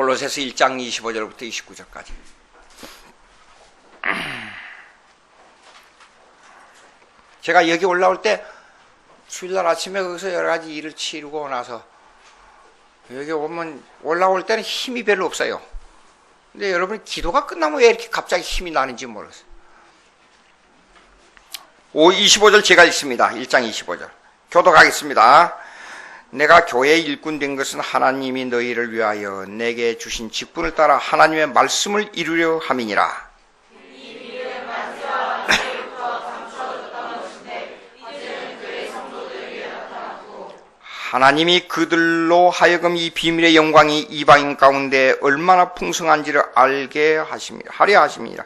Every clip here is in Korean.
골로새서 1장 25절부터 29절까지. 제가 여기 올라올 때 주일날 아침에 거기서 여러 가지 일을 치르고 나서 여기 오면 올라올 때는 힘이 별로 없어요. 근데 여러분 기도가 끝나면 왜 이렇게 갑자기 힘이 나는지 모르겠어요. 25절 제가 읽습니다. 1장 25절. 교독하겠습니다. 내가 교회의 일꾼 된 것은 하나님이 너희를 위하여 내게 주신 직분을 따라 하나님의 말씀을 이루려 함이니라. 하나님이 그들로 하여금 이 비밀의 영광이 이방인 가운데 얼마나 풍성한지를 알게 하려 하심이라.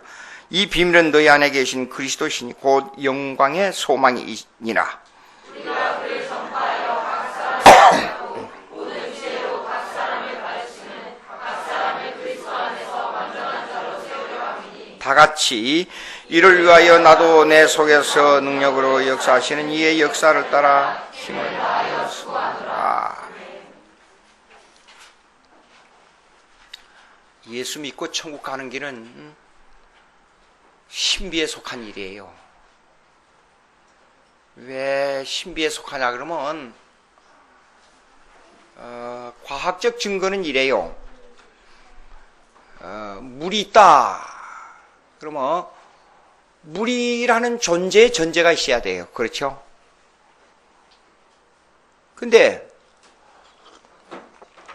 이 비밀은 너희 안에 계신 그리스도시니 곧 영광의 소망이니라. 우리가 그를 전파하여 각 사람을 모든 지혜로 각 사람을 가르치는 각 사람을 그리스도 안에서 완전한 자로 세우려 함이니. 다 같이 이를 위하여 나도 내 속에서 능력으로 역사하시는 이의 역사를 따라 힘을 다하여 수고하노라. 예수 믿고 천국 가는 길은 신비에 속한 일이에요. 왜 신비에 속하냐 그러면 과학적 증거는 이래요. 물이 있다 그러면 물이라는 존재의 전제가 있어야 돼요. 그렇죠? 근데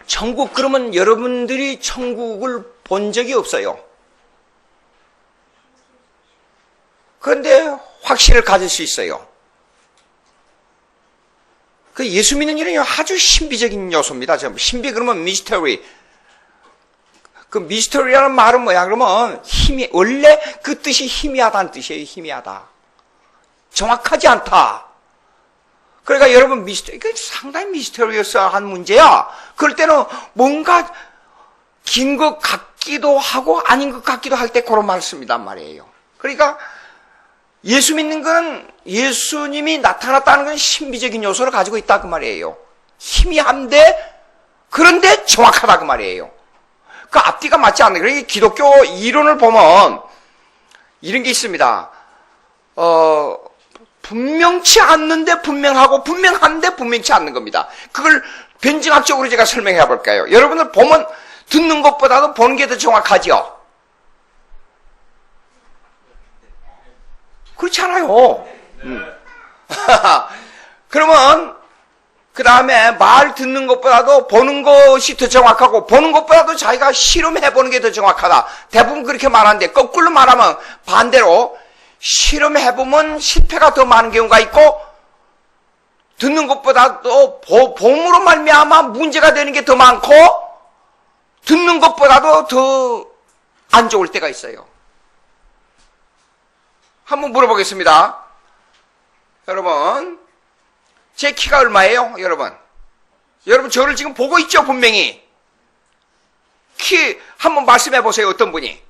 천국 그러면 여러분들이 천국을 본 적이 없어요. 그런데 확신을 가질 수 있어요. 그 예수 믿는 일은 아주 신비적인 요소입니다. 신비 그러면 미스터리. 그 미스터리라는 말은 뭐야? 그러면 힘이, 원래 그 뜻이 희미하다는 뜻이에요. 희미하다. 정확하지 않다. 그러니까 여러분 이게 상당히 미스터리어스한 문제야. 그럴 때는 뭔가 긴 것 같기도 하고 아닌 것 같기도 할 때 그런 말을 씁니다 말이에요. 그러니까 예수 믿는 건 예수님이 나타났다는 건 신비적인 요소를 가지고 있다 그 말이에요. 희미한데 그런데 정확하다 그 말이에요. 그 앞뒤가 맞지 않는. 그러니까 기독교 이론을 보면 이런 게 있습니다. 분명치 않는데 분명하고 분명한데 분명치 않는 겁니다. 그걸 변증학적으로 제가 설명해 볼까요? 여러분들 보면 듣는 것보다도 보는 게 더 정확하죠? 그렇지 않아요. 그러면 그 다음에 말 듣는 것보다도 보는 것이 더 정확하고 보는 것보다도 자기가 실험해보는 게 더 정확하다. 대부분 그렇게 말하는데 거꾸로 말하면 반대로 실험해보면 실패가 더 많은 경우가 있고 듣는 것보다도 봄으로 말미암아 문제가 되는 게 더 많고 듣는 것보다도 더 안 좋을 때가 있어요. 한번 물어보겠습니다. 여러분 제 키가 얼마예요? 여러분 저를 지금 보고 있죠? 분명히 키 한번 말씀해 보세요. 어떤 분이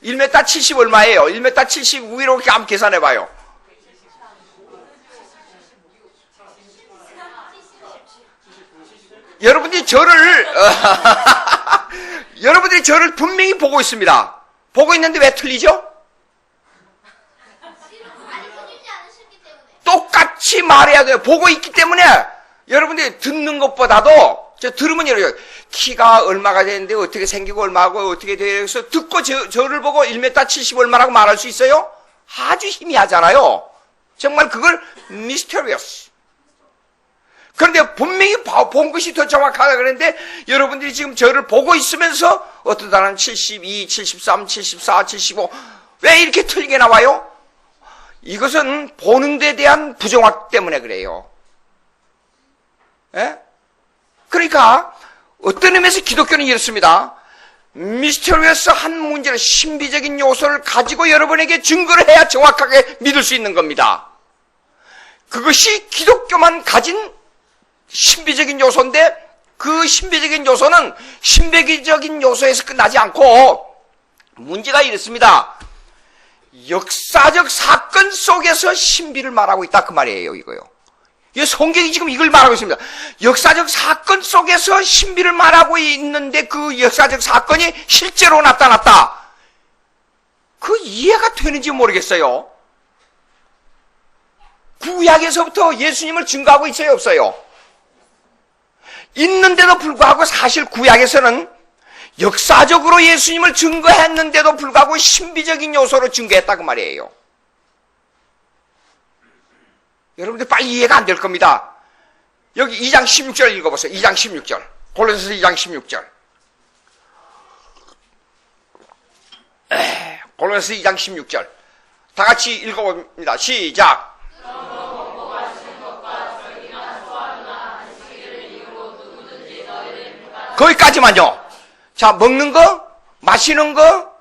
1m 70 얼마예요? 1m 70 위로 이렇게 한번 계산해 봐요. 여러분들이 저를 분명히 보고 있습니다. 보고 있는데 왜 틀리죠? 똑같이 말해야 돼요. 보고 있기 때문에 여러분들이 듣는 것보다도 들으면 여러분 키가 얼마가 되는데 어떻게 생기고 얼마고 어떻게 돼서 듣고 저를 보고 1m 70 얼마라고 말할 수 있어요? 아주 희미하잖아요. 정말 그걸 미스터리어스. 그런데 분명히 본 것이 더 정확하다 그랬는데 여러분들이 지금 저를 보고 있으면서 어떤 사람은 72, 73, 74, 75 왜 이렇게 틀리게 나와요? 이것은 보는 데 대한 부정확 때문에 그래요. 예? 그러니까 어떤 의미에서 기독교는 이렇습니다. 미스터리어스한 문제를 신비적인 요소를 가지고 여러분에게 증거를 해야 정확하게 믿을 수 있는 겁니다. 그것이 기독교만 가진 신비적인 요소인데 그 신비적인 요소는 신비적인 요소에서 끝나지 않고 문제가 이렇습니다. 역사적 사건 속에서 신비를 말하고 있다 그 말이에요. 이거요. 이 성경이 지금 이걸 말하고 있습니다. 역사적 사건 속에서 신비를 말하고 있는데 그 역사적 사건이 실제로 나타났다. 그 이해가 되는지 모르겠어요. 구약에서부터 예수님을 증거하고 있어요, 없어요? 있는데도 불구하고 사실 구약에서는 역사적으로 예수님을 증거했는데도 불구하고 신비적인 요소로 증거했다고 말이에요. 여러분들 빨리 이해가 안 될 겁니다. 여기 2장 16절 읽어보세요. 2장 16절. 골로새서 2장 16절. 골로새서 2장 16절. 다 같이 읽어봅니다. 시작. 거기까지만요. 자, 먹는 거, 마시는 거,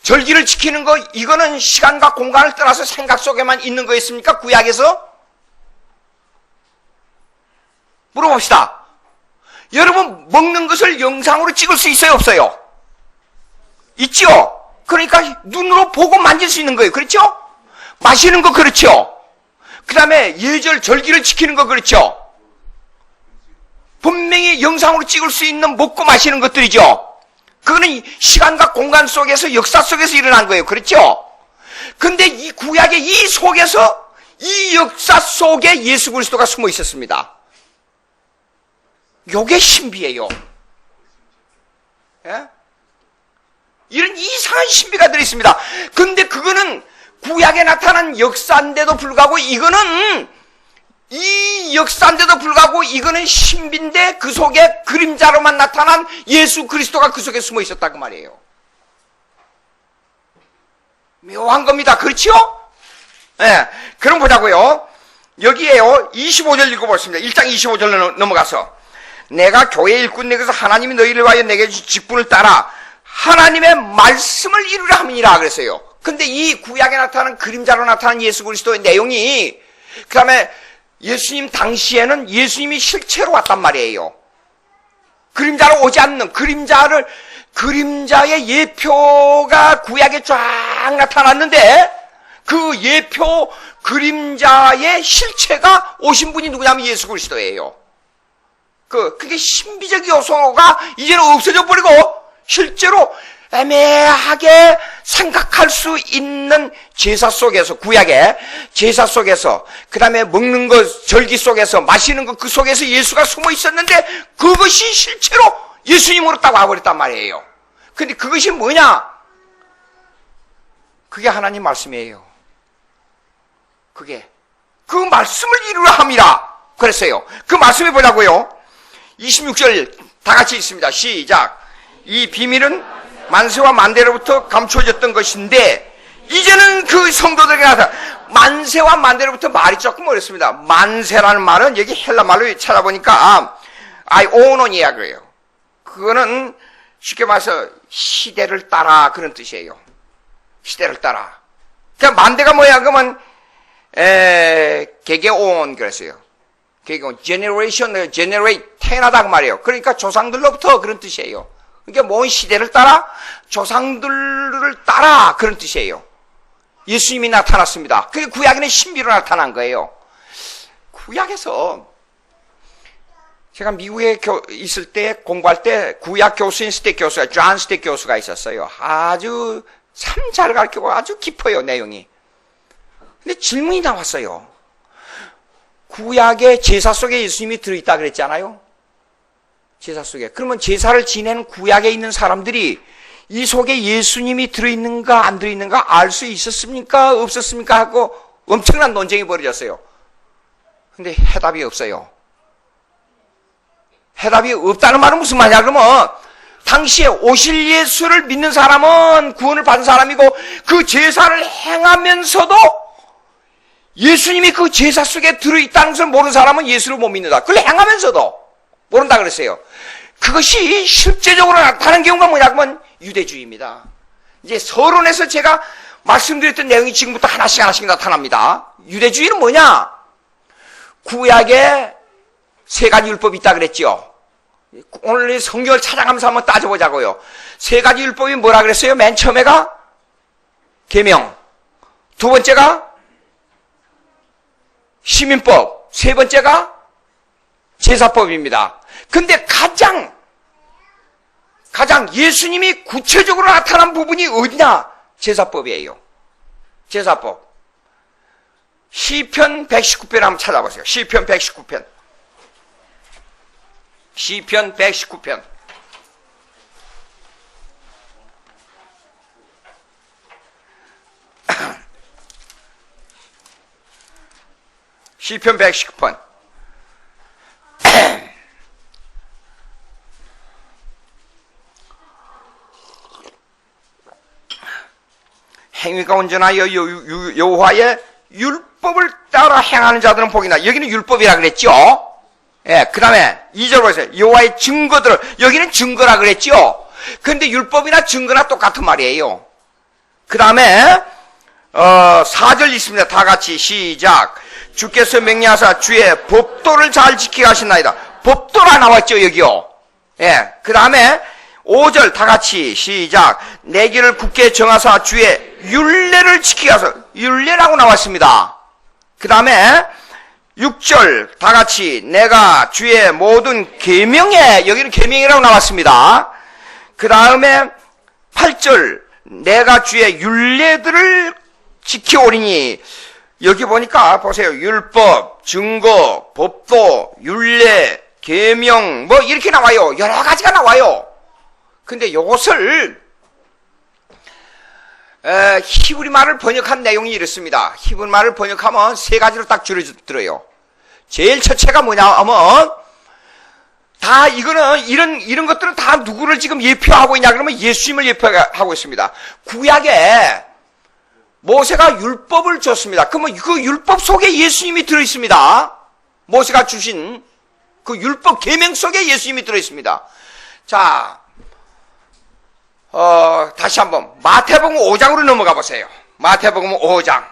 절기를 지키는 거, 이거는 시간과 공간을 떠나서 생각 속에만 있는 거였습니까? 구약에서? 물어봅시다. 여러분, 먹는 것을 영상으로 찍을 수 있어요, 없어요? 있죠? 그러니까 눈으로 보고 만질 수 있는 거예요. 그렇죠? 마시는 거 그렇죠? 그 다음에 예절, 절기를 지키는 거 그렇죠? 분명히 영상으로 찍을 수 있는 먹고 마시는 것들이죠. 그거는 시간과 공간 속에서 역사 속에서 일어난 거예요. 그렇죠? 근데 이 구약의 이 속에서 이 역사 속에 예수 그리스도가 숨어 있었습니다. 요게 신비예요. 예? 이런 이상한 신비가 들어있습니다. 근데 그거는 구약에 나타난 역사인데도 불구하고 이거는 이 역사인데도 불구하고 이거는 신비인데 그 속에 그림자로만 나타난 예수 그리스도가 그 속에 숨어 있었다고 말이에요. 묘한 겁니다. 그렇죠? 네, 그럼 보자고요. 여기에요. 25절 읽어보겠습니다. 1장 25절 넘어가서 내가 교회 일꾼 내게서 하나님이 너희를 위하여 내게 주신 직분을 따라 하나님의 말씀을 이루라 함이니라 그랬어요. 근데 이 구약에 나타난 그림자로 나타난 예수 그리스도의 내용이 그 다음에 예수님 당시에는 예수님이 실체로 왔단 말이에요. 그림자로 오지 않는 그림자의 예표가 구약에 쫙 나타났는데 그 예표 그림자의 실체가 오신 분이 누구냐면 예수 그리스도예요. 그게 신비적 요소가 이제는 없어져 버리고 실제로 애매하게 생각할 수 있는 제사 속에서, 구약의 제사 속에서, 그 다음에 먹는 것, 절기 속에서, 마시는 것, 그 속에서 예수가 숨어 있었는데 그것이 실제로 예수님으로 딱 와버렸단 말이에요. 근데 그것이 뭐냐? 그게 하나님 말씀이에요. 그 말씀을 이루라 함이라 그랬어요. 그 말씀을 보자고요. 26절 다 같이 읽습니다. 시작. 이 비밀은 만세와 만대로부터 감춰졌던 것인데 이제는 그 성도들에게 나타나. 만세와 만대로부터 말이 조금 어렵습니다. 만세라는 말은 여기 헬라 말로 찾아보니까 아이오노니아 그래요. 그거는 쉽게 말해서 시대를 따라 그런 뜻이에요. 시대를 따라. 그러니까 만대가 뭐야? 그러면 개개온 그랬어요. 개개온 generation, generate 태어나다 그 말이에요. 그러니까 조상들로부터 그런 뜻이에요. 그러니까 뭔 시대를 따라? 조상들을 따라 그런 뜻이에요. 예수님이 나타났습니다. 그게 구약에는 신비로 나타난 거예요. 구약에서 제가 미국에 있을 때 공부할 때 구약 교수인 스택 교수가 존 스택 교수가 있었어요. 아주 참 잘 가르치고 아주 깊어요 내용이. 근데 질문이 나왔어요. 구약의 제사 속에 예수님이 들어있다 그랬잖아요. 제사 속에. 그러면 제사를 지내는 구약에 있는 사람들이 이 속에 예수님이 들어있는가 안 들어있는가 알 수 있었습니까? 없었습니까? 하고 엄청난 논쟁이 벌어졌어요. 근데 해답이 없어요. 해답이 없다는 말은 무슨 말이냐? 그러면 당시에 오실 예수를 믿는 사람은 구원을 받은 사람이고 그 제사를 행하면서도 예수님이 그 제사 속에 들어있다는 것을 모르는 사람은 예수를 못 믿는다. 그걸 행하면서도 모른다 그랬어요. 그것이 실제적으로 나타나는 경우가 뭐냐면 유대주의입니다. 이제 서론에서 제가 말씀드렸던 내용이 지금부터 하나씩 나타납니다. 유대주의는 뭐냐? 구약에 세 가지 율법이 있다 그랬죠. 오늘 성경을 찾아가면서 한번 따져보자고요. 세 가지 율법이 뭐라 그랬어요? 맨 처음에가 계명, 두 번째가 시민법, 세 번째가 제사법입니다. 근데 가장 예수님이 구체적으로 나타난 부분이 어디냐? 제사법이에요. 제사법. 시편 119편 한번 찾아보세요. 시편 119편. 시편 119편. 시편 119편. 행위가 온전하여 여호와의 율법을 따라 행하는 자들은 복이나. 여기는 율법이라 그랬죠. 예, 그 다음에 2절 보세요. 여호와의 증거들을, 여기는 증거라 그랬죠. 그런데 율법이나 증거나 똑같은 말이에요. 그 다음에 4절 있습니다. 다 같이 시작. 주께서 명령하사 주의 법도를 잘 지키게 하신나이다. 법도라 나왔죠, 여기요. 예, 그 다음에 5절 다 같이 시작. 내 길을 굳게 정하사 주의 율례를 지키게 하소서. 율례라고 나왔습니다. 그 다음에 6절 다 같이 내가 주의 모든 계명에, 여기는 계명이라고 나왔습니다. 그 다음에 8절 내가 주의 율례들을 지켜오리니. 여기 보니까 보세요. 율법, 증거, 법도, 율례, 계명 뭐 이렇게 나와요. 여러 가지가 나와요. 근데 이것을 히브리 말을 번역한 내용이 이렇습니다. 히브리 말을 번역하면 세 가지로 딱 줄여들어요. 제일 첫째가 뭐냐 하면, 다 이거는 이런 것들은 다 누구를 지금 예표하고 있냐 그러면 예수님을 예표하고 있습니다. 구약에 모세가 율법을 줬습니다. 그러면 그 율법 속에 예수님이 들어있습니다. 모세가 주신 그 율법 계명 속에 예수님이 들어있습니다. 자, 다시 한번 마태복음 5장으로 넘어가 보세요. 마태복음 5장.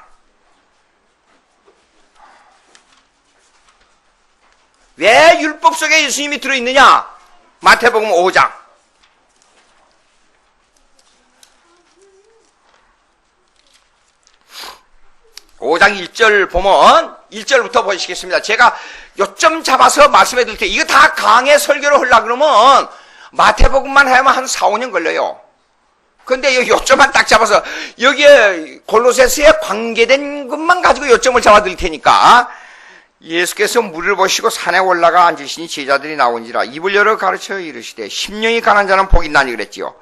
왜 율법 속에 예수님이 들어있느냐? 마태복음 5장. 5장 1절 보면 1절부터 보시겠습니다. 제가 요점 잡아서 말씀해 드릴 테니까 이거 다 강의 설교로 하려고 그러면 마태복음만 하면 한 4, 5년 걸려요. 근데 여기 요점만 딱 잡아서 여기에 골로새서에 관계된 것만 가지고 요점을 잡아 드릴 테니까 예수께서 물을 보시고 산에 올라가 앉으시니 제자들이 나온지라 입을 열어 가르쳐 이르시되 심령이 가난 자는 복이 있나니 그랬지요.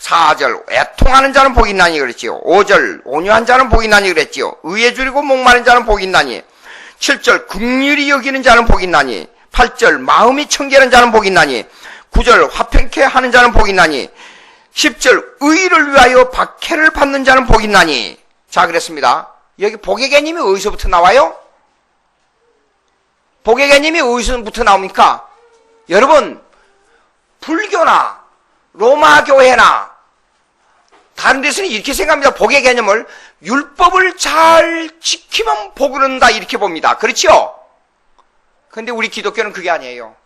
4절 애통하는 자는 복이 있나니 그랬지요. 5절 온유한 자는 복이 있나니 그랬지요. 의에 줄이고 목마른 자는 복이 있나니. 7절 긍휼히 여기는 자는 복이 있나니. 8절 마음이 청결한 자는 복이 있나니. 9절 화평케 하는 자는 복이 있나니. 10절 의를 위하여 박해를 받는 자는 복이 있나니. 자, 그랬습니다. 여기 복의 개념이 어디서부터 나와요? 복의 개념이 어디서부터 나옵니까? 여러분, 불교나 로마 교회나 다른 데서는 이렇게 생각합니다. 복의 개념을 율법을 잘 지키면 복을 얻는다 이렇게 봅니다. 그렇죠? 근데 우리 기독교는 그게 아니에요.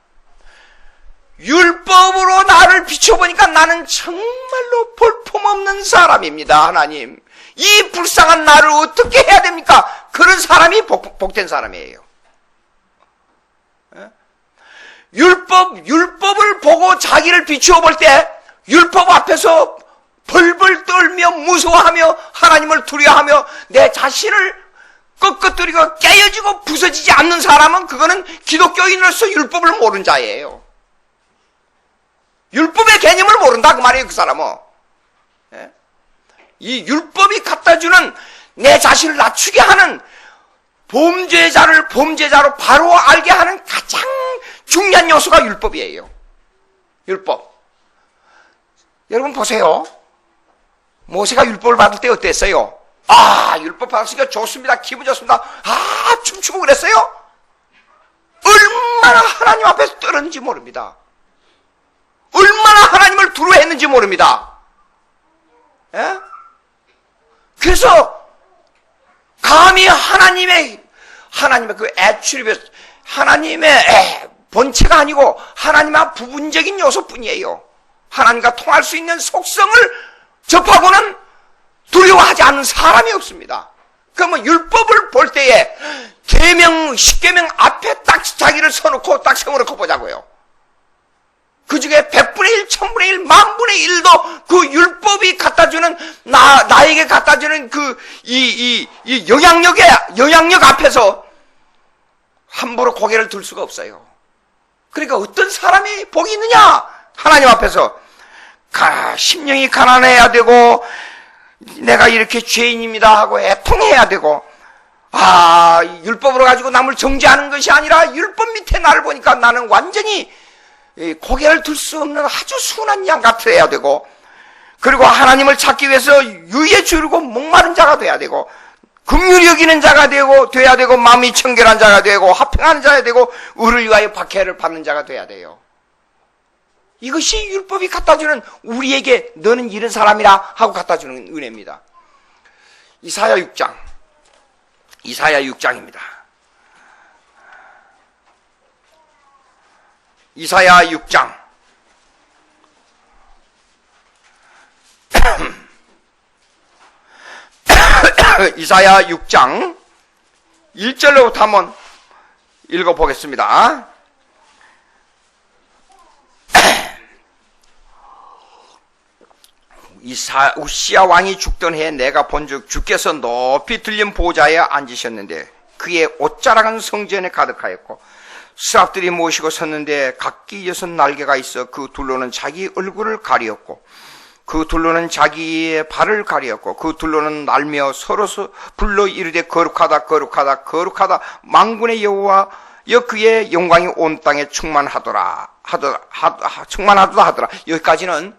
율법으로 나를 비춰보니까 나는 정말로 볼품없는 사람입니다. 하나님, 이 불쌍한 나를 어떻게 해야 됩니까? 그런 사람이 복된 사람이에요. 율법을 보고 자기를 비추어 볼 때 율법 앞에서 벌벌 떨며 무서워하며 하나님을 두려워하며 내 자신을 꺾어뜨리고 깨어지고 부서지지 않는 사람은 그거는 기독교인으로서 율법을 모르는 자예요. 율법의 개념을 모른다 그 말이에요. 그 사람은. 이 율법이 갖다주는 내 자신을 낮추게 하는 범죄자를 범죄자로 바로 알게 하는 가장 중요한 요소가 율법이에요. 율법. 여러분 보세요. 모세가 율법을 받을 때 어땠어요? 율법 받았으니까 좋습니다. 기분 좋습니다. 춤추고 그랬어요? 얼마나 하나님 앞에서 떨었는지 모릅니다. 얼마나 하나님을 두려워했는지 모릅니다. 예? 그래서 감히 하나님의 그 애트리뷰트, 하나님의 본체가 아니고 하나님과 부분적인 요소뿐이에요. 하나님과 통할 수 있는 속성을 접하고는 두려워하지 않는 사람이 없습니다. 그러면 율법을 볼 때에 계명, 십계명 앞에 앞에 딱 자기를 서놓고 딱 세워놓고 보자고요. 그 중에 100분의 1, 1000분의 1, 만분의 1도 그 율법이 갖다주는, 나에게 갖다주는 이 영향력 앞에서 함부로 고개를 들 수가 없어요. 그러니까 어떤 사람이 복이 있느냐? 하나님 앞에서. 심령이 가난해야 되고, 내가 이렇게 죄인입니다 하고 애통해야 되고, 율법으로 가지고 남을 정죄하는 것이 아니라 율법 밑에 나를 보니까 나는 완전히 고개를 들 수 없는 아주 순한 양 같아야 되고, 그리고 하나님을 찾기 위해서 유에 주르고 목마른 자가 돼야 되고, 긍휼히 여기는 자가 돼야 되고, 마음이 청결한 자가 되고, 화평한 자가 되고, 의를 위하여 박해를 받는 자가 돼야 돼요. 이것이 율법이 갖다주는, 우리에게 너는 이런 사람이라 하고 갖다주는 은혜입니다. 이사야 6장입니다. 이사야 6장. 이사야 6장 1절로부터 한번 읽어보겠습니다. 우시야 왕이 죽던 해에 내가 본즉 주께서 높이 들린 보좌에 앉으셨는데 그의 옷자락은 성전에 가득하였고 스랍들이 모시고 섰는데 각기 6 날개가 있어 그 둘로는 자기 얼굴을 가리었고 그 둘로는 자기의 발을 가리었고 그 둘로는 날며 서로 불러 이르되 거룩하다 거룩하다 거룩하다 만군의 여호와 그의 영광이 온 땅에 충만하더라 하더라. 여기까지는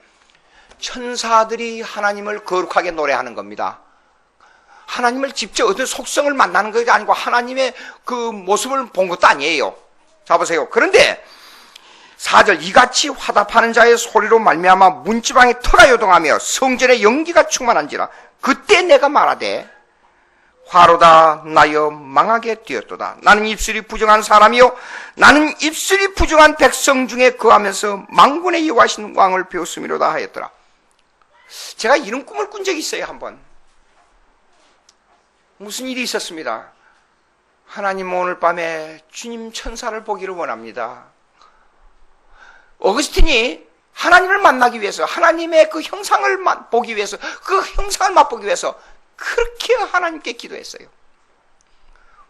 천사들이 하나님을 거룩하게 노래하는 겁니다. 하나님을 직접 어떤 속성을 만나는 것이 아니고 하나님의 그 모습을 본 것도 아니에요. 자 보세요. 그런데 4절 이같이 화답하는 자의 소리로 말미암아 문지방에 터가 요동하며 성전에 연기가 충만한지라 그때 내가 말하되 화로다 나여 망하게 되었도다. 나는 입술이 부정한 사람이요 나는 입술이 부정한 백성 중에 거하면서 만군의 여호와신 왕을 배웠음이로다 하였더라. 제가 이런 꿈을 꾼 적이 있어요. 한번 무슨 일이 있었습니다. 하나님 오늘 밤에 주님 천사를 보기를 원합니다. 어거스틴이 하나님을 만나기 위해서 하나님의 그 형상을 보기 위해서 그 형상을 맛보기 위해서 그렇게 하나님께 기도했어요.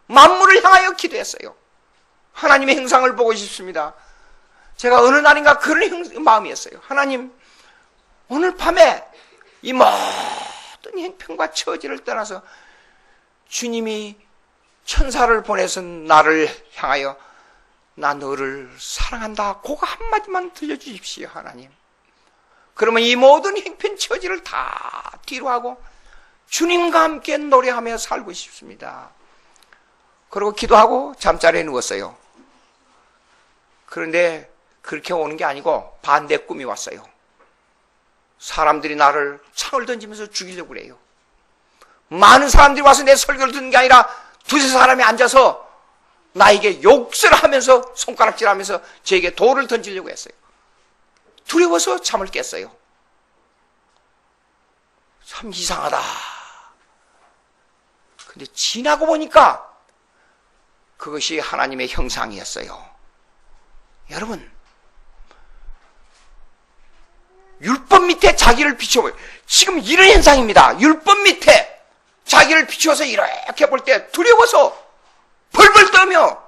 만물을 향하여 기도했어요. 하나님의 형상을 보고 싶습니다. 제가 어느 날인가 그런 마음이었어요. 하나님 오늘 밤에 이 모든 형편과 처지를 떠나서 주님이 천사를 보내서 나를 향하여 나 너를 사랑한다 그거 한마디만 들려주십시오 하나님. 그러면 이 모든 형편 처지를 다 뒤로하고 주님과 함께 노래하며 살고 싶습니다. 그리고 기도하고 잠자리에 누웠어요. 그런데 그렇게 오는 게 아니고 반대 꿈이 왔어요. 사람들이 나를 창을 던지면서 죽이려고 그래요. 많은 사람들이 와서 내 설교를 듣는 게 아니라 두세 사람이 앉아서 나에게 욕설 하면서 손가락질하면서 저에게 돌을 던지려고 했어요. 두려워서 잠을 깼어요. 참 이상하다. 근데 지나고 보니까 그것이 하나님의 형상이었어요. 여러분 율법 밑에 자기를 비춰보요. 지금 이런 현상입니다. 율법 밑에 자기를 비추어서 이렇게 볼 때 두려워서 벌벌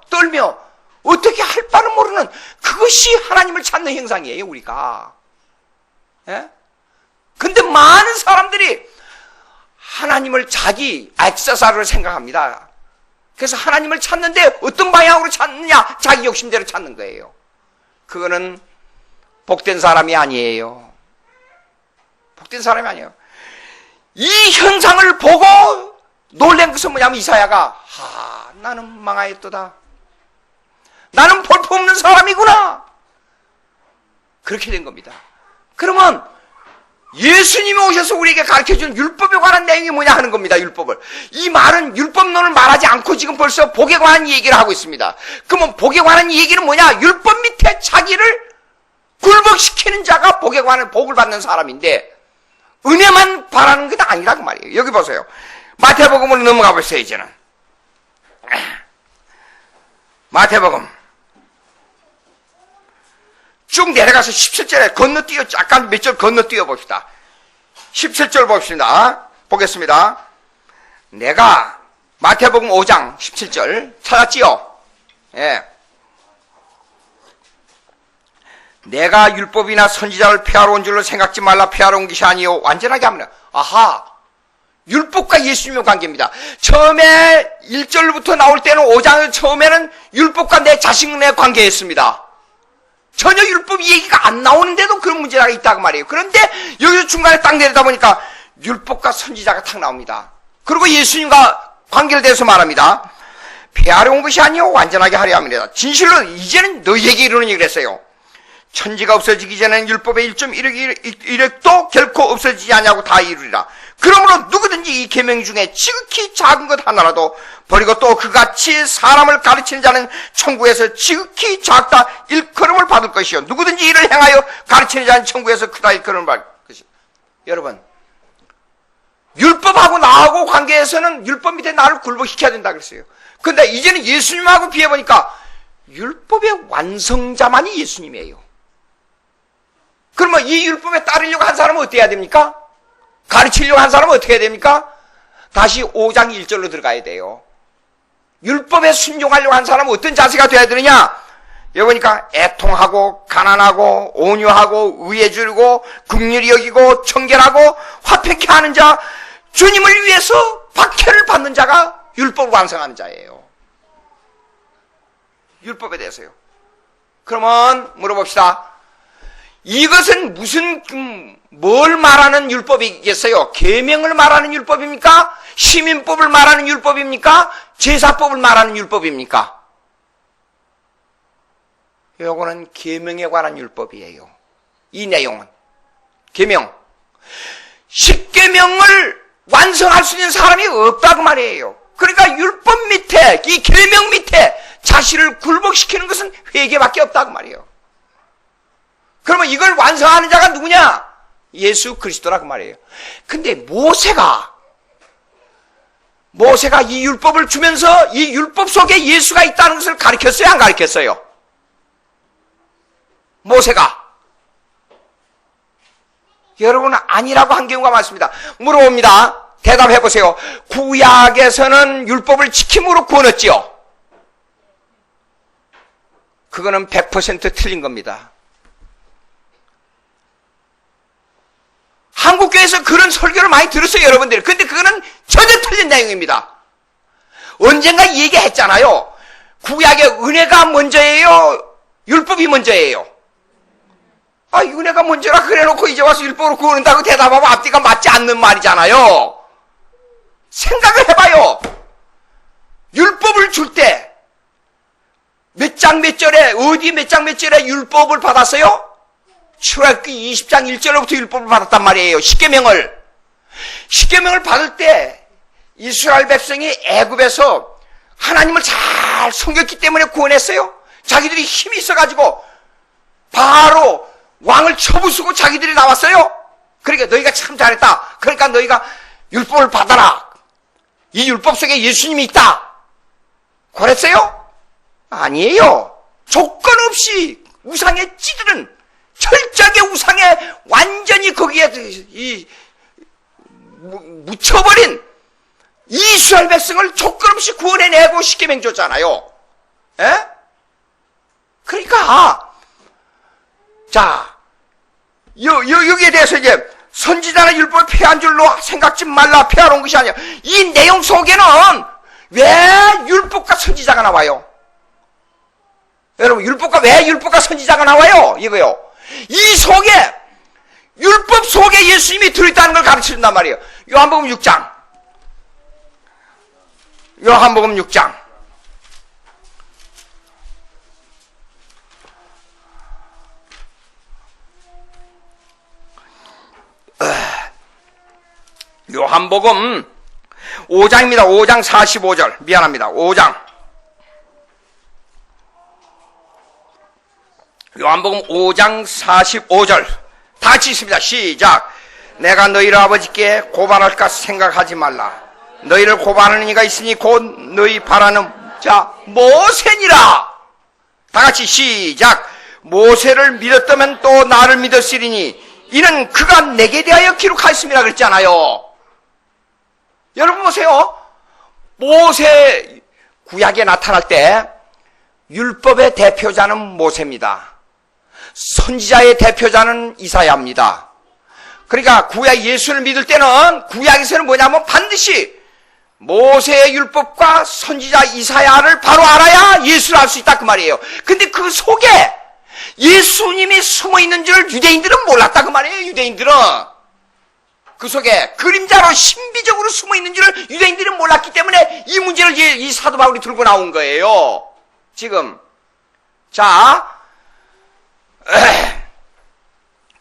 떨며 어떻게 할 바를 모르는 그것이 하나님을 찾는 형상이에요. 우리가. 예? 근데 많은 사람들이 하나님을 자기 액세서리로 생각합니다. 그래서 하나님을 찾는데 어떤 방향으로 찾느냐? 자기 욕심대로 찾는 거예요. 그거는 복된 사람이 아니에요. 복된 사람이 아니에요. 이 현상을 보고 놀란 것은 뭐냐면 이사야가 나는 망하였도다. 나는 볼품없는 사람이구나. 그렇게 된 겁니다. 그러면 예수님이 오셔서 우리에게 가르쳐준 율법에 관한 내용이 뭐냐 하는 겁니다. 율법을. 이 말은 율법론을 말하지 않고 지금 벌써 복에 관한 얘기를 하고 있습니다. 그러면 복에 관한 얘기는 뭐냐? 율법 밑에 자기를 굴복시키는 자가 복에 관한 복을 받는 사람인데 은혜만 바라는 게 아니라고 말이에요. 여기 보세요. 마태복음으로 넘어가 보세요. 이제는 마태복음 쭉 내려가서 17절에 건너뛰어 약간 몇 절 건너뛰어 봅시다. 17절 봅시다. 보겠습니다. 내가 마태복음 5장 17절 찾았지요? 예. 내가 율법이나 선지자를 폐하러 온 줄로 생각지 말라. 폐하러 온 것이 아니요 완전하게 합니다. 아하, 율법과 예수님의 관계입니다. 처음에 1절부터 나올 때는 5장 처음에는 율법과 내 자신의 관계였습니다. 전혀 율법 얘기가 안 나오는데도 그런 문제가 있다고 말이에요. 그런데 여기서 중간에 딱 내리다 보니까 율법과 선지자가 탁 나옵니다. 그리고 예수님과 관계를 대해서 말합니다. 폐하러 온 것이 아니요 완전하게 하려 합니다. 진실로 이제는 너희에게 이르는 얘기를 했어요. 천지가 없어지기 전에는 율법의 1.1획도 결코 없어지지 않냐고 다 이루리라. 그러므로 누구든지 이 계명 중에 지극히 작은 것 하나라도 버리고 또 그같이 사람을 가르치는 자는 천국에서 지극히 작다 일컬음을 받을 것이요 누구든지 이를 행하여 가르치는 자는 천국에서 크다 일컬음을 받을 것이요. 여러분, 율법하고 나하고 관계에서는 율법 밑에 나를 굴복시켜야 된다 그랬어요. 근데 이제는 예수님하고 비해보니까 율법의 완성자만이 예수님이에요. 그러면 이 율법에 따르려고 한 사람은 어떻게 해야 됩니까? 가르치려고 한 사람은 어떻게 해야 됩니까? 다시 5장 1절로 들어가야 돼요. 율법에 순종하려고 한 사람은 어떤 자세가 돼야 되느냐? 여기 보니까 애통하고 가난하고 온유하고 의에 줄이고 긍휼히 여기고 청결하고 화평케 하는 자, 주님을 위해서 박해를 받는 자가 율법을 완성하는 자예요. 율법에 대해서요. 그러면 물어봅시다. 이것은 뭘 말하는 율법이겠어요? 계명을 말하는 율법입니까? 시민법을 말하는 율법입니까? 제사법을 말하는 율법입니까? 요거는 계명에 관한 율법이에요. 이 내용은 계명. 10계명을 완성할 수 있는 사람이 없다고 말이에요. 그러니까 율법 밑에, 이 계명 밑에 자신을 굴복시키는 것은 회개밖에 없다고 말이에요. 그러면 이걸 완성하는 자가 누구냐? 예수 그리스도라고 말이에요. 근데 모세가 이 율법을 주면서 이 율법 속에 예수가 있다는 것을 가르쳤어요? 안 가르쳤어요? 모세가. 여러분은 아니라고 한 경우가 많습니다. 물어봅니다. 대답해 보세요. 구약에서는 율법을 지킴으로 구원했지요? 그거는 100% 틀린 겁니다. 한국교회에서 그런 설교를 많이 들었어요, 여러분들. 근데 그거는 전혀 틀린 내용입니다. 언젠가 얘기했잖아요. 구약의 은혜가 먼저예요? 율법이 먼저예요? 아, 은혜가 먼저라 그래놓고 이제 와서 율법으로 구원한다고 대답하면 앞뒤가 맞지 않는 말이잖아요. 생각을 해봐요. 율법을 줄 때 몇 장 몇 절에, 어디 몇 장 몇 절에 율법을 받았어요? 출애굽기 20장 1절로부터 율법을 받았단 말이에요. 십계명을 받을 때 이스라엘 백성이 애굽에서 하나님을 잘 섬겼기 때문에 구원했어요. 자기들이 힘이 있어가지고 바로 왕을 쳐부수고 자기들이 나왔어요. 그러니까 너희가 참 잘했다. 그러니까 너희가 율법을 받아라. 이 율법 속에 예수님이 있다. 그랬어요? 아니에요. 조건 없이 우상에 찌들은 철저하게 우상에 완전히 거기에 묻혀버린 이스라엘 백성을 조건 없이 구원해내고 십계명 줬잖아요. 에? 그러니까 자, 여기에 대해서 이제 선지자나 율법을 폐한 줄로 생각지 말라. 폐하러 온 것이 아니야. 이 내용 속에는 왜 율법과 선지자가 나와요? 여러분, 왜 율법과 선지자가 나와요? 이거요. 이 속에, 율법 속에 예수님이 들어있다는 걸 가르쳐준단 말이에요. 요한복음 6장. 요한복음 6장. 요한복음 5장입니다. 5장 45절. 미안합니다. 5장. 요한복음 5장 45절. 다 같이 있습니다. 시작. 내가 너희를 아버지께 고발할까 생각하지 말라. 너희를 고발하는 이가 있으니 곧 너희 바라는 자, 모세니라. 다 같이 시작. 모세를 믿었다면 또 나를 믿었으리니 이는 그가 내게 대하여 기록하였음이라 그랬잖아요. 여러분 보세요. 모세 구약에 나타날 때 율법의 대표자는 모세입니다. 선지자의 대표자는 이사야입니다. 그러니까 구약 예수를 믿을 때는 구약에서는 뭐냐면 반드시 모세의 율법과 선지자 이사야를 바로 알아야 예수를 알 수 있다 그 말이에요. 근데 그 속에 예수님이 숨어 있는 줄 유대인들은 몰랐다 그 말이에요. 유대인들은 그 속에 그림자로 신비적으로 숨어 있는 줄을 유대인들은 몰랐기 때문에 이 문제를 이 사도 바울이 들고 나온 거예요. 지금 자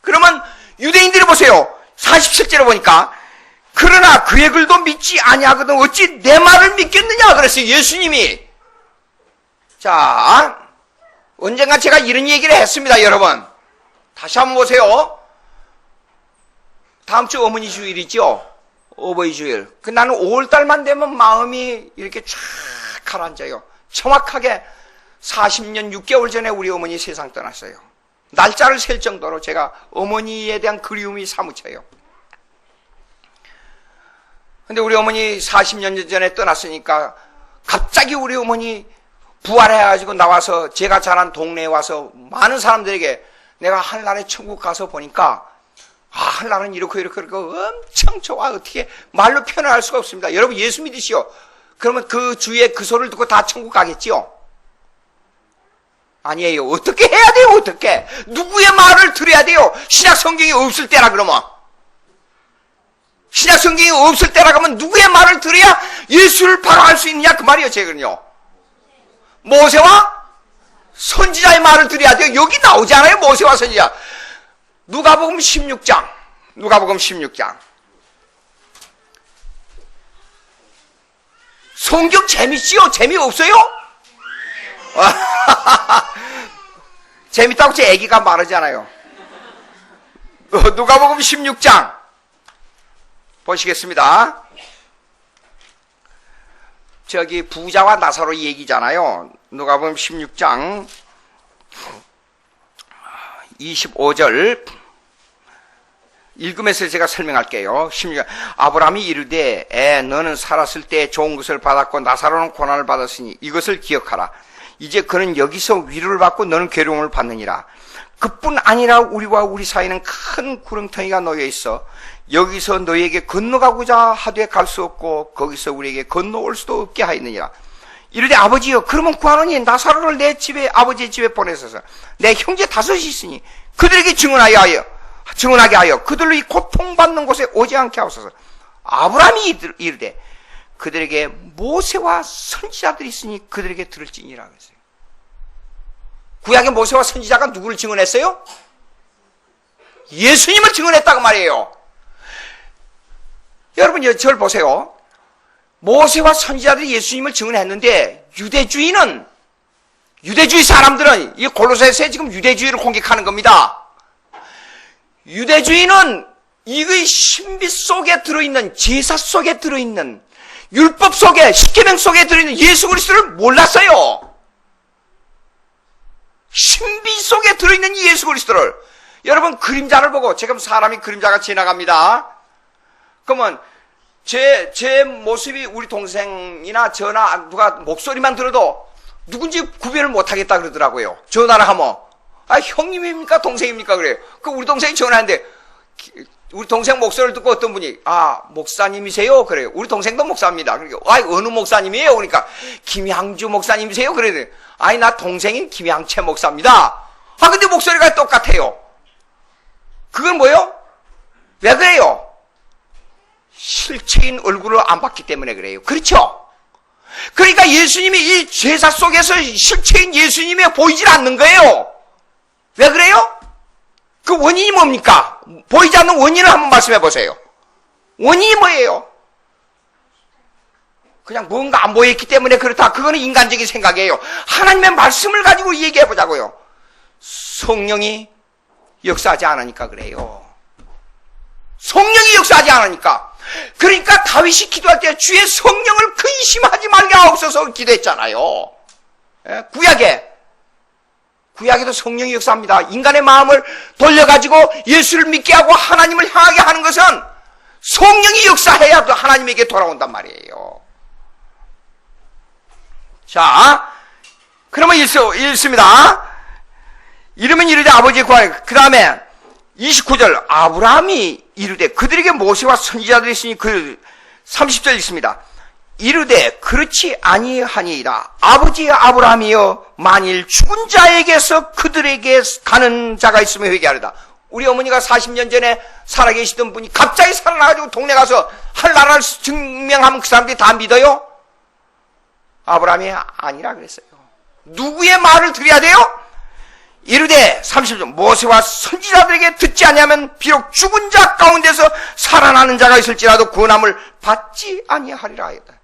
그러면 유대인들이 보세요. 47절에 보니까 그러나 그의 글도 믿지 아니하거든 어찌 내 말을 믿겠느냐 그랬어요. 예수님이. 자 언젠가 제가 이런 얘기를 했습니다. 여러분 다시 한번 보세요. 다음 주 어머니 주일이죠. 어버이 주일. 나는 5월달만 되면 마음이 이렇게 쫙 가라앉아요. 정확하게 40년 6개월 전에 우리 어머니 세상 떠났어요. 날짜를 셀 정도로 제가 어머니에 대한 그리움이 사무쳐요. 근데 우리 어머니 40년 전에 떠났으니까 갑자기 우리 어머니 부활해가지고 나와서 제가 자란 동네에 와서 많은 사람들에게 내가 하늘나라에 천국 가서 보니까 하늘나라는 이렇게 엄청 좋아. 어떻게 말로 표현할 수가 없습니다. 여러분 예수 믿으시오. 그러면 그 주위에 그 소리를 듣고 다 천국 가겠지요? 아니에요. 어떻게 해야 돼요? 어떻게? 누구의 말을 들어야 돼요? 신약 성경이 없을 때라 그러면. 신약 성경이 없을 때라 그러면 누구의 말을 들어야 예수를 바로 알 수 있느냐 그 말이에요. 제가는요. 모세와 선지자의 말을 들어야 돼요. 여기 나오지 않아요? 모세와 선지자. 누가복음 16장. 누가복음 16장. 성경 재밌지요? 재미없어요? 재밌다고 제 애기가 말하잖아요. 누가복음 16장 보시겠습니다. 저기 부자와 나사로 얘기잖아요. 누가복음 16장 25절 읽으면서 제가 설명할게요. 16절 아브라함이 이르되 너는 살았을 때 좋은 것을 받았고 나사로는 고난을 받았으니 이것을 기억하라. 이제 그는 여기서 위로를 받고 너는 괴로움을 받느니라. 그뿐 아니라 우리와 우리 사이는 큰 구렁텅이가 놓여 있어 여기서 너에게 건너가고자 하되 갈 수 없고 거기서 우리에게 건너올 수도 없게 하였느니라. 이르되 아버지여 그러면 구하노니 나사로를 내 집에 아버지의 집에 보내소서. 내 형제 5이 있으니 그들에게 증언하게 하여 그들로 이 고통받는 곳에 오지 않게 하소서. 아브라함이 이르되 그들에게 모세와 선지자들이 있으니 그들에게 들을지니라 그랬어요. 구약의 모세와 선지자가 누구를 증언했어요? 예수님을 증언했다고 말이에요. 여러분 저를 보세요. 모세와 선지자들이 예수님을 증언했는데 유대주의 사람들은 이 골로새서에 지금 유대주의를 공격하는 겁니다. 유대주의는 이의 신비 속에 들어있는 제사 속에 들어있는 율법 속에 십계명 속에 들어있는 예수 그리스도를 몰랐어요. 신비 속에 들어있는 이 예수 그리스도를 여러분 그림자를 보고 지금 사람이 그림자가 지나갑니다. 그러면 제 모습이 우리 동생이나 저나 누가 목소리만 들어도 누군지 구별을 못하겠다 그러더라고요. 전화를 하면 형님입니까 동생입니까 그래요. 그 우리 동생이 전화하는데 우리 동생 목소리를 듣고 어떤 분이 목사님이세요 그래요. 우리 동생도 목사입니다. 그러니까 어느 목사님이에요? 그러니까 김양주 목사님이세요? 그래요. 나 동생인 김양채 목사입니다. 근데 목소리가 똑같아요. 그건 뭐예요? 왜 그래요? 실체인 얼굴을 안 봤기 때문에 그래요. 그렇죠? 그러니까 예수님이 이 제사 속에서 실체인 예수님이 보이질 않는 거예요. 왜 그래요? 그 원인이 뭡니까? 보이지 않는 원인을 한번 말씀해 보세요. 원인이 뭐예요? 그냥 뭔가 안 보였기 때문에 그렇다. 그거는 인간적인 생각이에요. 하나님의 말씀을 가지고 얘기해 보자고요. 성령이 역사하지 않으니까 그래요. 성령이 역사하지 않으니까. 그러니까 다윗이 기도할 때 주의 성령을 근심하지 말게 하옵소서 기도했잖아요. 구약에도 성령이 역사합니다. 인간의 마음을 돌려가지고 예수를 믿게 하고 하나님을 향하게 하는 것은 성령이 역사해야 또 하나님에게 돌아온단 말이에요. 자, 그러면 읽습니다. 이러면 이르되 아버지의 구하에, 그 다음에 29절, 아브라함이 이르되 그들에게 모세와 선지자들이 있으니 그 30절 읽습니다. 이르되 그렇지 아니하니이다. 아버지 아브라함이여 만일 죽은 자에게서 그들에게 가는 자가 있으면 회개하리다. 우리 어머니가 40년 전에 살아계시던 분이 갑자기 살아나가지고 동네 가서 할 나라를 증명하면 그 사람들이 다 믿어요? 아브라함이 아니라 그랬어요. 누구의 말을 들어야 돼요? 이르되 30절 모세와 선지자들에게 듣지 아니하면 비록 죽은 자 가운데서 살아나는 자가 있을지라도 구원함을 받지 아니하리라 하였다.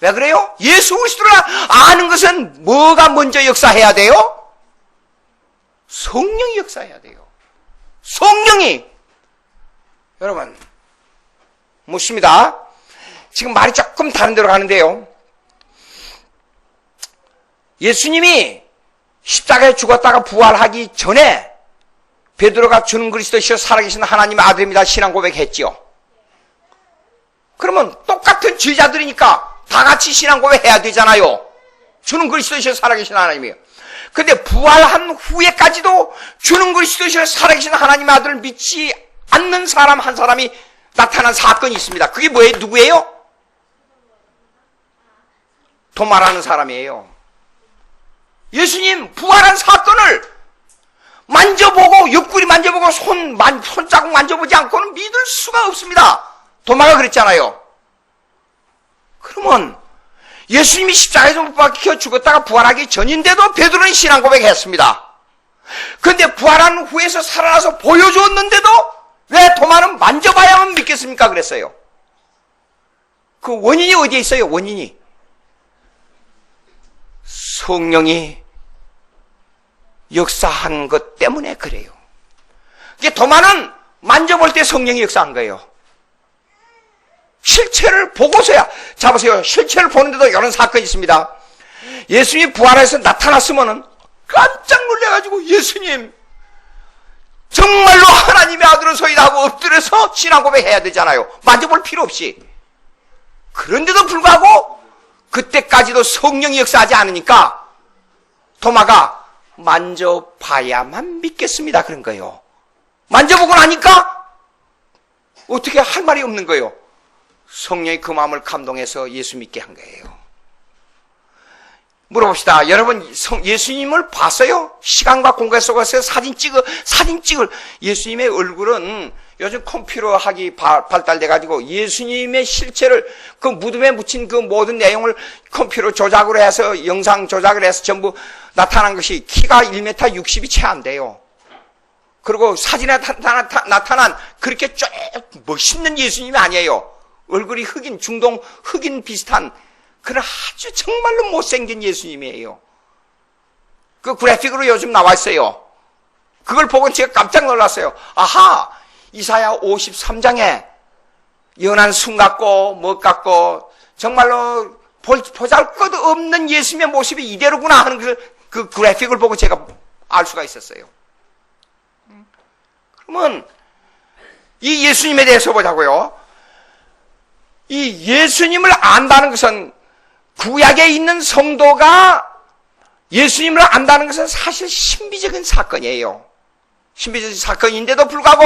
왜 그래요? 예수 그리스도를 아는 것은 뭐가 먼저 역사해야 돼요? 성령이 역사해야 돼요. 성령이. 여러분 묻습니다. 지금 말이 조금 다른 데로 가는데요. 예수님이 십자가에 죽었다가 부활하기 전에 베드로가 주는 그리스도시여 살아계신 하나님의 아들입니다 신앙 고백했죠. 그러면 똑같은 제자들이니까 다 같이 신앙 고백해야 되잖아요. 주는 그리스도시여 살아계신 하나님이에요. 근데 부활한 후에까지도 주는 그리스도시여 살아계신 하나님의 아들을 믿지 않는 사람 한 사람이 나타난 사건이 있습니다. 그게 뭐예요? 누구예요? 도마라는 사람이에요. 예수님 부활한 사건을 만져보고 옆구리 만져보고 손자국 만져보지 않고는 믿을 수가 없습니다. 도마가 그랬잖아요. 그러면 예수님이 십자가에서 못 박혀 죽었다가 부활하기 전인데도 베드로는 신앙 고백했습니다. 그런데 부활한 후에서 살아나서 보여줬는데도 왜 도마는 만져봐야만 믿겠습니까? 그랬어요. 그 원인이 어디에 있어요? 원인이 성령이 역사한 것 때문에 그래요. 이게 도마는 만져볼 때 성령이 역사한 거예요. 실체를 보고서야. 자 보세요. 실체를 보는데도 이런 사건이 있습니다. 예수님이 부활해서 나타났으면은 깜짝 놀라가지고 예수님 정말로 하나님의 아들로서이다 하고 엎드려서 신앙 고백해야 되잖아요. 만져볼 필요 없이. 그런데도 불구하고 그때까지도 성령이 역사하지 않으니까 도마가 만져봐야만 믿겠습니다 그런 거예요. 만져보고 나니까 어떻게 할 말이 없는 거예요. 성령이 그 마음을 감동해서 예수 믿게 한 거예요. 물어봅시다. 여러분 예수님을 봤어요? 시간과 공간 속에서 사진 찍을 예수님의 얼굴은 요즘 컴퓨터학이 발달돼가지고 예수님의 실체를 그 무덤에 묻힌 그 모든 내용을 컴퓨터 조작으로 해서 영상 조작을 해서 전부 나타난 것이 키가 1m 60이 채 안 돼요. 그리고 사진에 나타난 그렇게 쭉 멋있는 예수님이 아니에요. 얼굴이 중동 흑인 비슷한 그런 아주 정말로 못생긴 예수님이에요. 그 그래픽으로 요즘 나와 있어요. 그걸 보고 제가 깜짝 놀랐어요. 아하, 이사야 53장에 연한 순 같고 뭐 같고 정말로 보잘것없는 예수님의 모습이 이대로구나 하는 그 그래픽을 보고 제가 알 수가 있었어요. 그러면 이 예수님에 대해서 보자고요. 이 예수님을 안다는 것은 구약에 있는 성도가 예수님을 안다는 것은 사실 신비적인 사건이에요. 신비적인 사건인데도 불구하고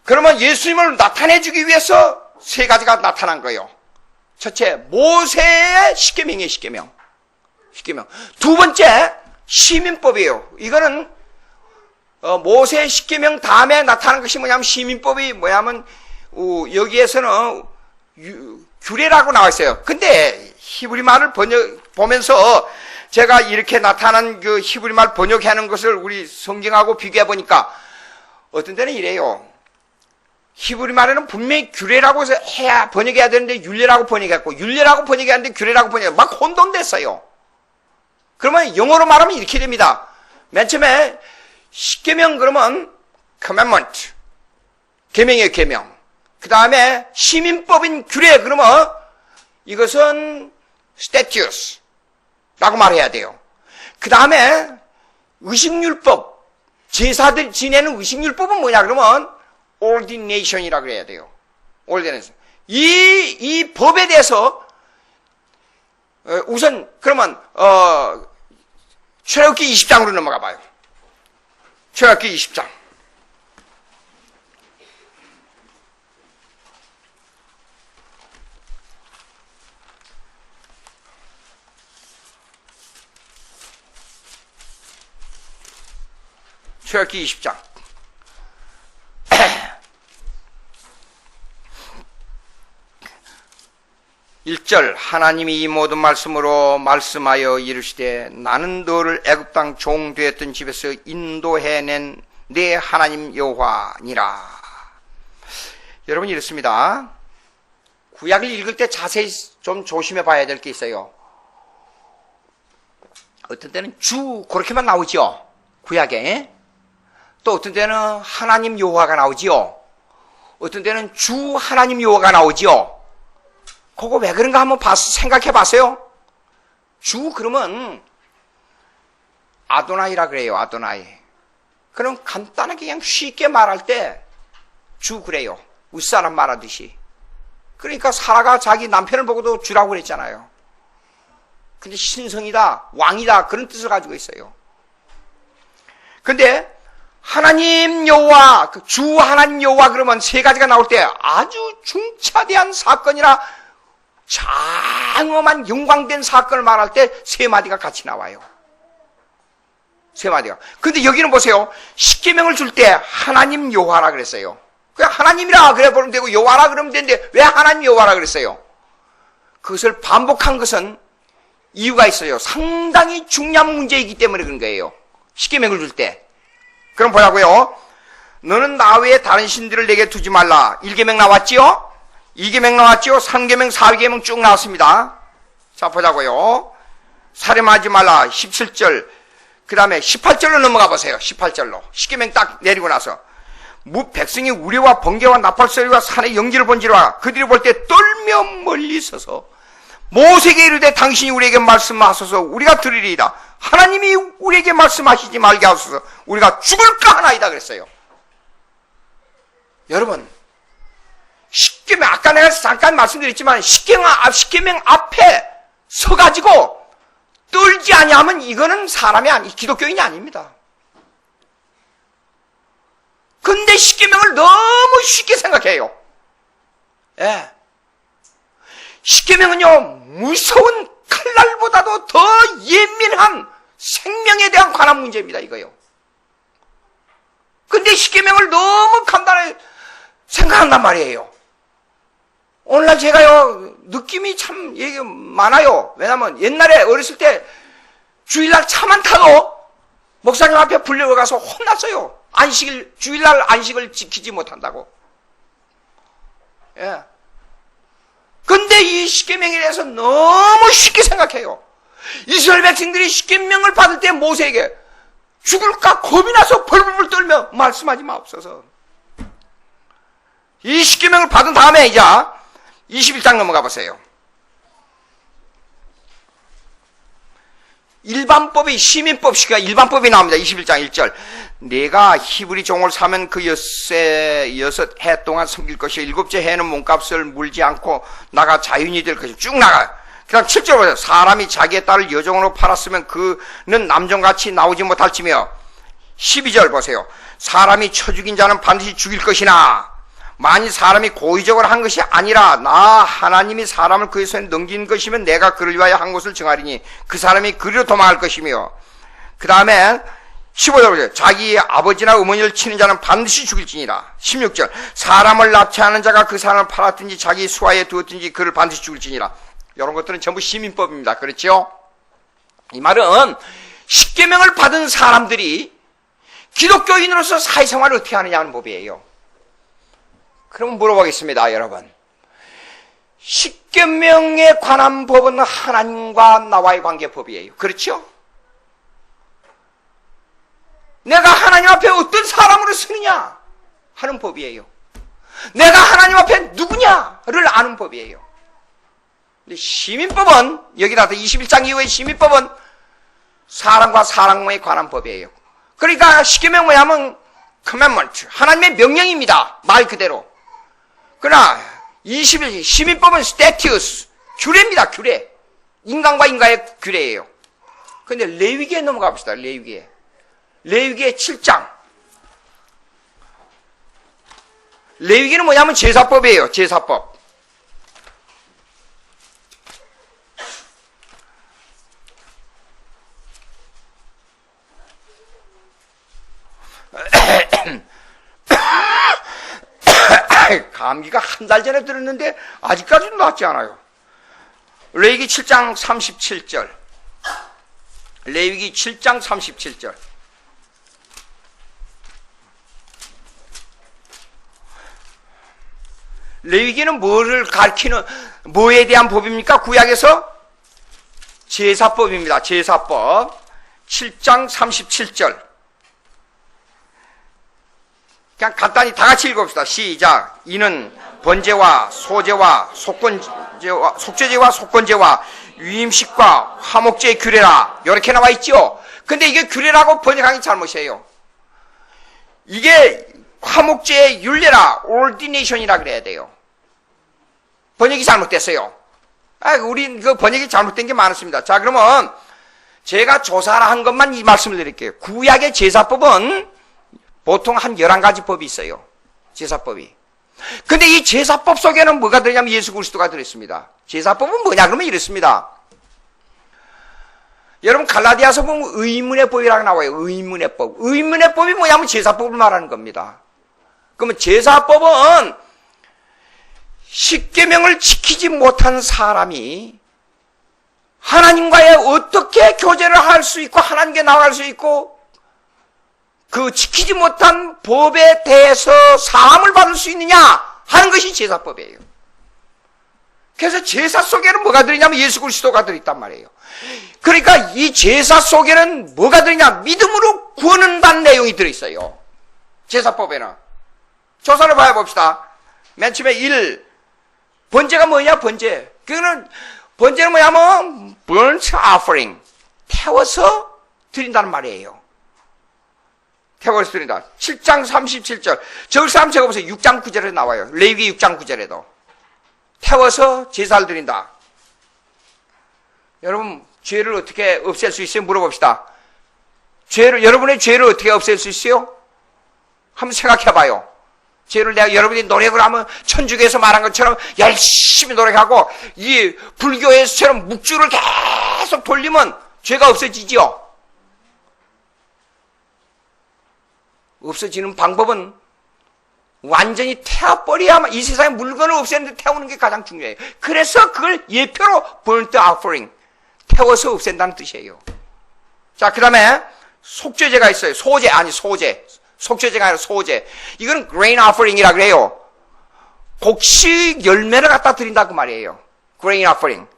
그러면 예수님을 나타내주기 위해서 세 가지가 나타난 거예요. 첫째, 모세의 십계명이에요. 십계명. 두 번째, 시민법이에요. 이거는 모세의 십계명 다음에 나타난 것이 뭐냐면 시민법이 뭐냐면 여기에서는 규례라고 나와 있어요. 근데 히브리 말을 보면서 제가 이렇게 나타난 그 히브리 말 번역하는 것을 우리 성경하고 비교해 보니까 어떤 때는 이래요. 히브리 말에는 분명히 규례라고 해야 번역해야 되는데 율례라고 번역했고 율례라고 번역해야 하는데 규례라고 번역했고 막 혼돈됐어요. 그러면 영어로 말하면 이렇게 됩니다. 맨 처음에 십계명 그러면 commandment, 계명이에요. 계명. 그 다음에 시민법인 규례, 그러면 이것은 statues라고 말해야 돼요. 그 다음에 의식율법, 제사들 지내는 의식율법은 뭐냐 그러면 ordination이라고 그래야 돼요. ordination. 이 법에 대해서 우선 그러면 출애굽기 20장으로 넘어가 봐요. 출애굽기 20장. 출애굽기 20장. 1절 하나님이 이 모든 말씀으로 말씀하여 이르시되 나는 너를 애굽 땅 종 되었던 집에서 인도해낸 내 하나님 여호와니라. 여러분 이렇습니다. 구약을 읽을 때 자세히 좀 조심해 봐야 될 게 있어요. 어떤 때는 주 그렇게만 나오죠. 구약에. 또 어떤 때는 하나님 여호와가 나오지요. 어떤 때는 주 하나님 여호와가 나오지요. 그거 왜 그런가 한번 생각해 봤어요? 주 그러면 아도나이라 그래요. 아도나이. 그럼 간단하게 그냥 쉽게 말할 때 주 그래요. 윗사람 말하듯이. 그러니까 사라가 자기 남편을 보고도 주라고 그랬잖아요. 근데 신성이다, 왕이다 그런 뜻을 가지고 있어요. 근데 하나님 여호와, 주 하나님 여호와 그러면 세 가지가 나올 때 아주 중차대한 사건이라 장엄한 영광된 사건을 말할 때 세 마디가 같이 나와요. 세 마디가. 근데 여기는 보세요. 십계명을 줄 때 하나님 여호와라 그랬어요. 그냥 하나님이라 그래 보면 되고 여호와라 그러면 되는데 왜 하나님 여호와라 그랬어요? 그것을 반복한 것은 이유가 있어요. 상당히 중요한 문제이기 때문에 그런 거예요. 십계명을 줄 때. 그럼 보라고요. 너는 나 외에 다른 신들을 내게 두지 말라. 1계명 나왔지요? 2계명 나왔죠? 3계명, 4계명 쭉 나왔습니다. 자, 보자고요. 살인하지 말라. 17절. 그 다음에 18절로 넘어가 보세요. 18절로. 10계명 딱 내리고 나서. 백성이 우레와 번개와 나팔소리와 산의 연기를 본지라 그들이 볼 때 떨며 멀리 서서 모세에게 이르되 당신이 우리에게 말씀하소서 우리가 들으리이다. 하나님이 우리에게 말씀하시지 말게 하소서 우리가 죽을까 하나이다 그랬어요. 여러분, 십계명 아까 내가 잠깐 말씀드렸지만 십계명 앞에 서가지고 떨지 아니하면 이거는 사람이 기독교인이 아닙니다. 근데 십계명을 너무 쉽게 생각해요. 예. 십계명은요 무서운 칼날보다도 더 예민한 생명에 대한 관한 문제입니다. 이거요. 근데 십계명을 너무 간단하게 생각한단 말이에요. 오늘날 제가요 느낌이 참 많아요. 왜냐하면 옛날에 어렸을 때 주일날 차만 타도 목사님 앞에 불려가서 혼났어요. 주일날 안식을 지키지 못한다고. 예. 근데 이 십계명에 대해서 너무 쉽게 생각해요. 이스라엘 백성들이 십계명을 받을 때 모세에게 죽을까 겁이 나서 벌벌 떨며 말씀하지 마옵소서. 이 십계명을 받은 다음에 이제 21장 넘어가 보세요. 일반법이 시민법시가 일반법이 나옵니다. 21장 1절. 내가 히브리 종을 사면 그 6해 동안 섬길 것이요 7째 해는 몸값을 물지 않고 나가 자유인이 될 것이요 쭉 나가요. 그 다음 7절 보세요. 사람이 자기의 딸을 여종으로 팔았으면 그는 남종같이 나오지 못할지며 12절 보세요. 사람이 쳐 죽인 자는 반드시 죽일 것이나 만일 사람이 고의적으로 한 것이 아니라 나 하나님이 사람을 그의 손에 넘긴 것이면 내가 그를 위하여 한 것을 정하리니 그 사람이 그리로 도망할 것이며 그 다음에 15절 보세요. 자기 아버지나 어머니를 치는 자는 반드시 죽일지니라. 16절 사람을 납치하는 자가 그 사람을 팔았든지 자기 수하에 두었든지 그를 반드시 죽일지니라. 이런 것들은 전부 시민법입니다. 그렇죠? 이 말은 십계명을 받은 사람들이 기독교인으로서 사회생활을 어떻게 하느냐 하는 법이에요. 그럼 물어보겠습니다, 여러분. 십계명에 관한 법은 하나님과 나와의 관계법이에요. 그렇죠? 내가 하나님 앞에 어떤 사람으로 서느냐 하는 법이에요. 내가 하나님 앞에 누구냐를 아는 법이에요. 근데 시민법은, 여기다 21장 이후의 시민법은 사람과 사람에 관한 법이에요. 그러니까 십계명 뭐냐면 commandment, 하나님의 명령입니다. 말 그대로. 그러나 21 시민법은 statutes, 규례입니다. 규례. 인간과 인간의 규례예요. 근데 레위기에 넘어가 봅시다. 레위기에 7장. 레위기는 뭐냐면 제사법이에요. 제사법. 감기가 한 달 전에 들었는데 아직까지도 낫지 않아요. 레위기 7장 37절. 레위기 7장 37절. 레위기는 뭐를 가리키는, 뭐에 대한 법입니까? 구약에서? 제사법입니다. 제사법. 7장 37절. 그냥 간단히 다 같이 읽어봅시다. 시작. 이는 번제와 소제와 속죄제와 속건제와 위임식과 화목제의 규례라. 이렇게 나와 있죠. 근데 이게 규례라고 번역하기 잘못이에요. 이게 화목제의 율례라, ordination이라 그래야 돼요. 번역이 잘못됐어요. 우리 그 번역이 잘못된 게 많습니다. 자, 그러면 제가 조사를 한 것만 이 말씀을 드릴게요. 구약의 제사법은 보통 한 11가지 법이 있어요. 제사법이. 근데 이 제사법 속에는 뭐가 들냐면 예수 그리스도가 들어있습니다. 제사법은 뭐냐 그러면 이렇습니다. 여러분 갈라디아서 보면 의문의 법이라고 나와요. 의문의 법. 의문의 법이 뭐냐면 제사법을 말하는 겁니다. 그러면 제사법은 십계명을 지키지 못한 사람이 하나님과의 어떻게 교제를 할 수 있고 하나님께 나아갈 수 있고 그 지키지 못한 법에 대해서 사함을 받을 수 있느냐 하는 것이 제사법이에요. 그래서 제사 속에는 뭐가 들어있냐면 예수 그리스도가 들어있단 말이에요. 그러니까 이 제사 속에는 뭐가 들어있냐, 믿음으로 구원한다는 내용이 들어있어요. 제사법에는. 조사를 봐야 봅시다. 맨 처음에 1, 번제가 뭐냐, 번제. 그거는 번제는 뭐냐면 burnt offering, 태워서 드린다는 말이에요. 태워서 드린다. 7장 37절. 저기서 한번 적어보세요. 6장 9절에 나와요. 레위기 6장 9절에도. 태워서 제사를 드린다. 여러분, 죄를 어떻게 없앨 수 있어요? 물어봅시다. 여러분의 죄를 어떻게 없앨 수 있어요? 한번 생각해 봐요. 죄를 내가 여러분이 노력을 하면 천주교에서 말한 것처럼 열심히 노력하고 이 불교에서처럼 묵주를 계속 돌리면 죄가 없어지죠? 없어지는 방법은 완전히 태워버려야만, 이 세상에 물건을 없애는데 태우는 게 가장 중요해요. 그래서 그걸 예표로 burnt offering, 태워서 없앤다는 뜻이에요. 자, 그 다음에 속죄제가 있어요. 소제. 속죄제가 아니라 소제. 이거는 grain offering이라 그래요. 곡식 열매를 갖다 드린다 그 말이에요. grain offering.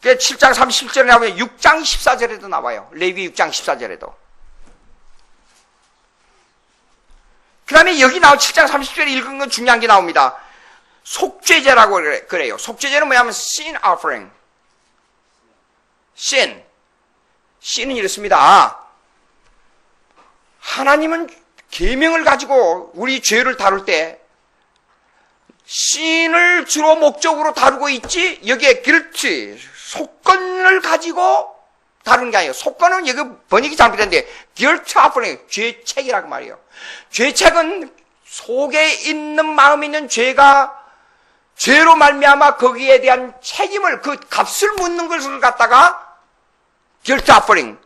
7장 37절에 나오면 6장 14절에도 나와요. 레위기 6장 14절에도. 그 다음에 여기 나온 7장 30절에 읽은 건 중요한 게 나옵니다. 속죄제라고 그래요. 속죄제는 뭐냐면 sin offering. sin은 이렇습니다. 하나님은 계명을 가지고 우리 죄를 다룰 때 sin을 주로 목적으로 다루고 있지, 여기에 guilt, 속건을 가지고 다루는 게 아니에요. 속건은 여기 번역이 잘못됐는데 guilt offering, 죄책이라고 말이에요. 죄책은 속에 있는 마음에 있는 죄로 말미암아 거기에 대한 책임을, 그 값을 묻는 것을 갖다가 guilt offering,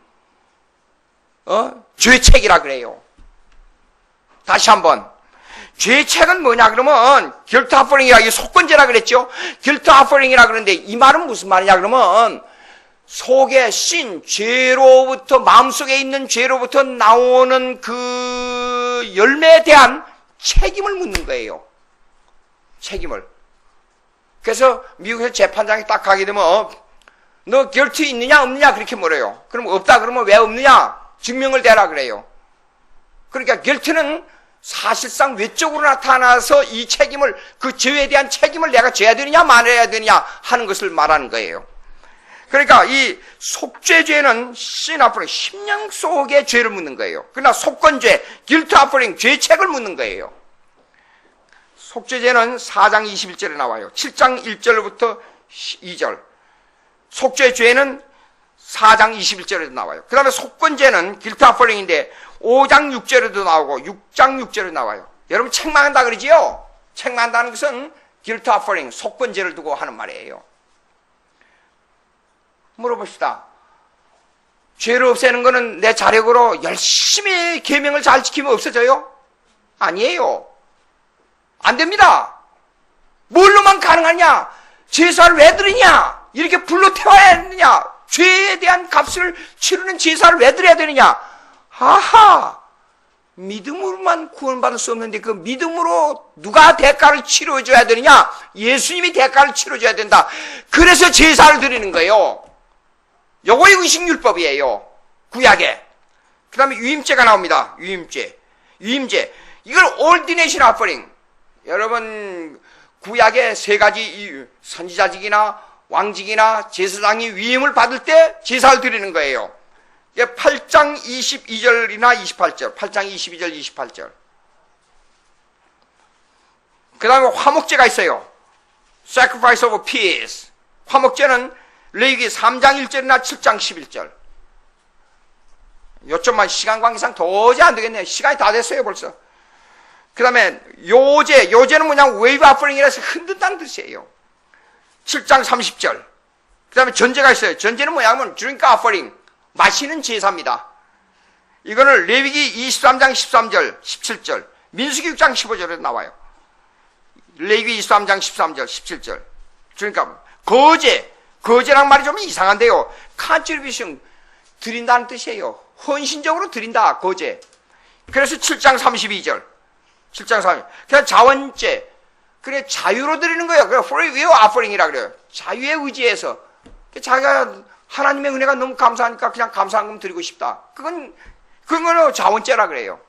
죄책이라 그래요. 다시 한번. 죄책은 뭐냐 그러면 guilt offering이라, 이 속건제라 그랬죠. guilt offering이라 그러는데 이 말은 무슨 말이냐 그러면 속에 죄로부터, 마음속에 있는 죄로부터 나오는 그 열매에 대한 책임을 묻는 거예요. 책임을. 그래서 미국에서 재판장이 딱 가게 되면 너 guilty 있느냐 없느냐 그렇게 물어요. 그럼 없다 그러면 왜 없느냐? 증명을 대라 그래요. 그러니까 guilt는 사실상 외적으로 나타나서 이 책임을, 그 죄에 대한 책임을 내가 져야 되느냐 말아야 되느냐 하는 것을 말하는 거예요. 그러니까 이 속죄죄는 sin offering, 심령 속의 죄를 묻는 거예요. 그러나 속건죄, guilt offering, 죄책을 묻는 거예요. 속죄죄는 4장 21절에 나와요. 7장 1절부터 2절. 속죄죄는 4장 21절에도 나와요. 그 다음에 속건죄는 guilt offering인데 5장 6절에도 나오고 6장 6절에 나와요. 여러분 책망한다 그러지요? 책망한다는 것은 guilt offering, 속건죄를 두고 하는 말이에요. 물어봅시다. 죄를 없애는 것은 내 자력으로 열심히 계명을 잘 지키면 없어져요? 아니에요. 안 됩니다. 뭘로만 가능하냐? 제사를 왜 드리냐? 이렇게 불로 태워야 했느냐? 죄에 대한 값을 치르는 제사를 왜 드려야 되느냐? 아하! 믿음으로만 구원받을 수 없는데 그 믿음으로 누가 대가를 치러줘야 되느냐? 예수님이 대가를 치러줘야 된다. 그래서 제사를 드리는 거예요. 요거의 의식율법이에요. 구약에. 그 다음에 유임죄가 나옵니다. 유임죄. 이걸 ordination offering. 여러분, 구약의 세 가지 선지자직이나 왕직이나 제사장이 위임을 받을 때 제사를 드리는 거예요. 8장 22절이나 28절. 8장 22절, 28절. 그 다음에 화목제가 있어요. Sacrifice of peace. 화목제는 레위기 3장 1절이나 7장 11절. 요점만 시간 관계상 도저히 안 되겠네요. 시간이 다 됐어요, 벌써. 그 다음에 요제는 뭐냐면 웨이브 아퍼링이라서 흔든다는 뜻이에요. 7장 30절. 그 다음에 전제가 있어요. 전제는 뭐냐면 drink offering, 마시는 제사입니다. 이거는 레위기 23장 13절, 17절, 민수기 6장 15절에 나와요. 레위기 23장 13절, 17절. 그러니까 거제란 말이 좀 이상한데요. contribution, 드린다는 뜻이에요. 헌신적으로 드린다, 거제. 그래서 7장 32절. 7장 32절. 그냥 자원제. 그래, 자유로 드리는 거예요. 그래, free will offering이라 그래요. 자유에 의지해서. 자기가 하나님의 은혜가 너무 감사하니까 그냥 감사한금 드리고 싶다. 그건 자원제라 그래요.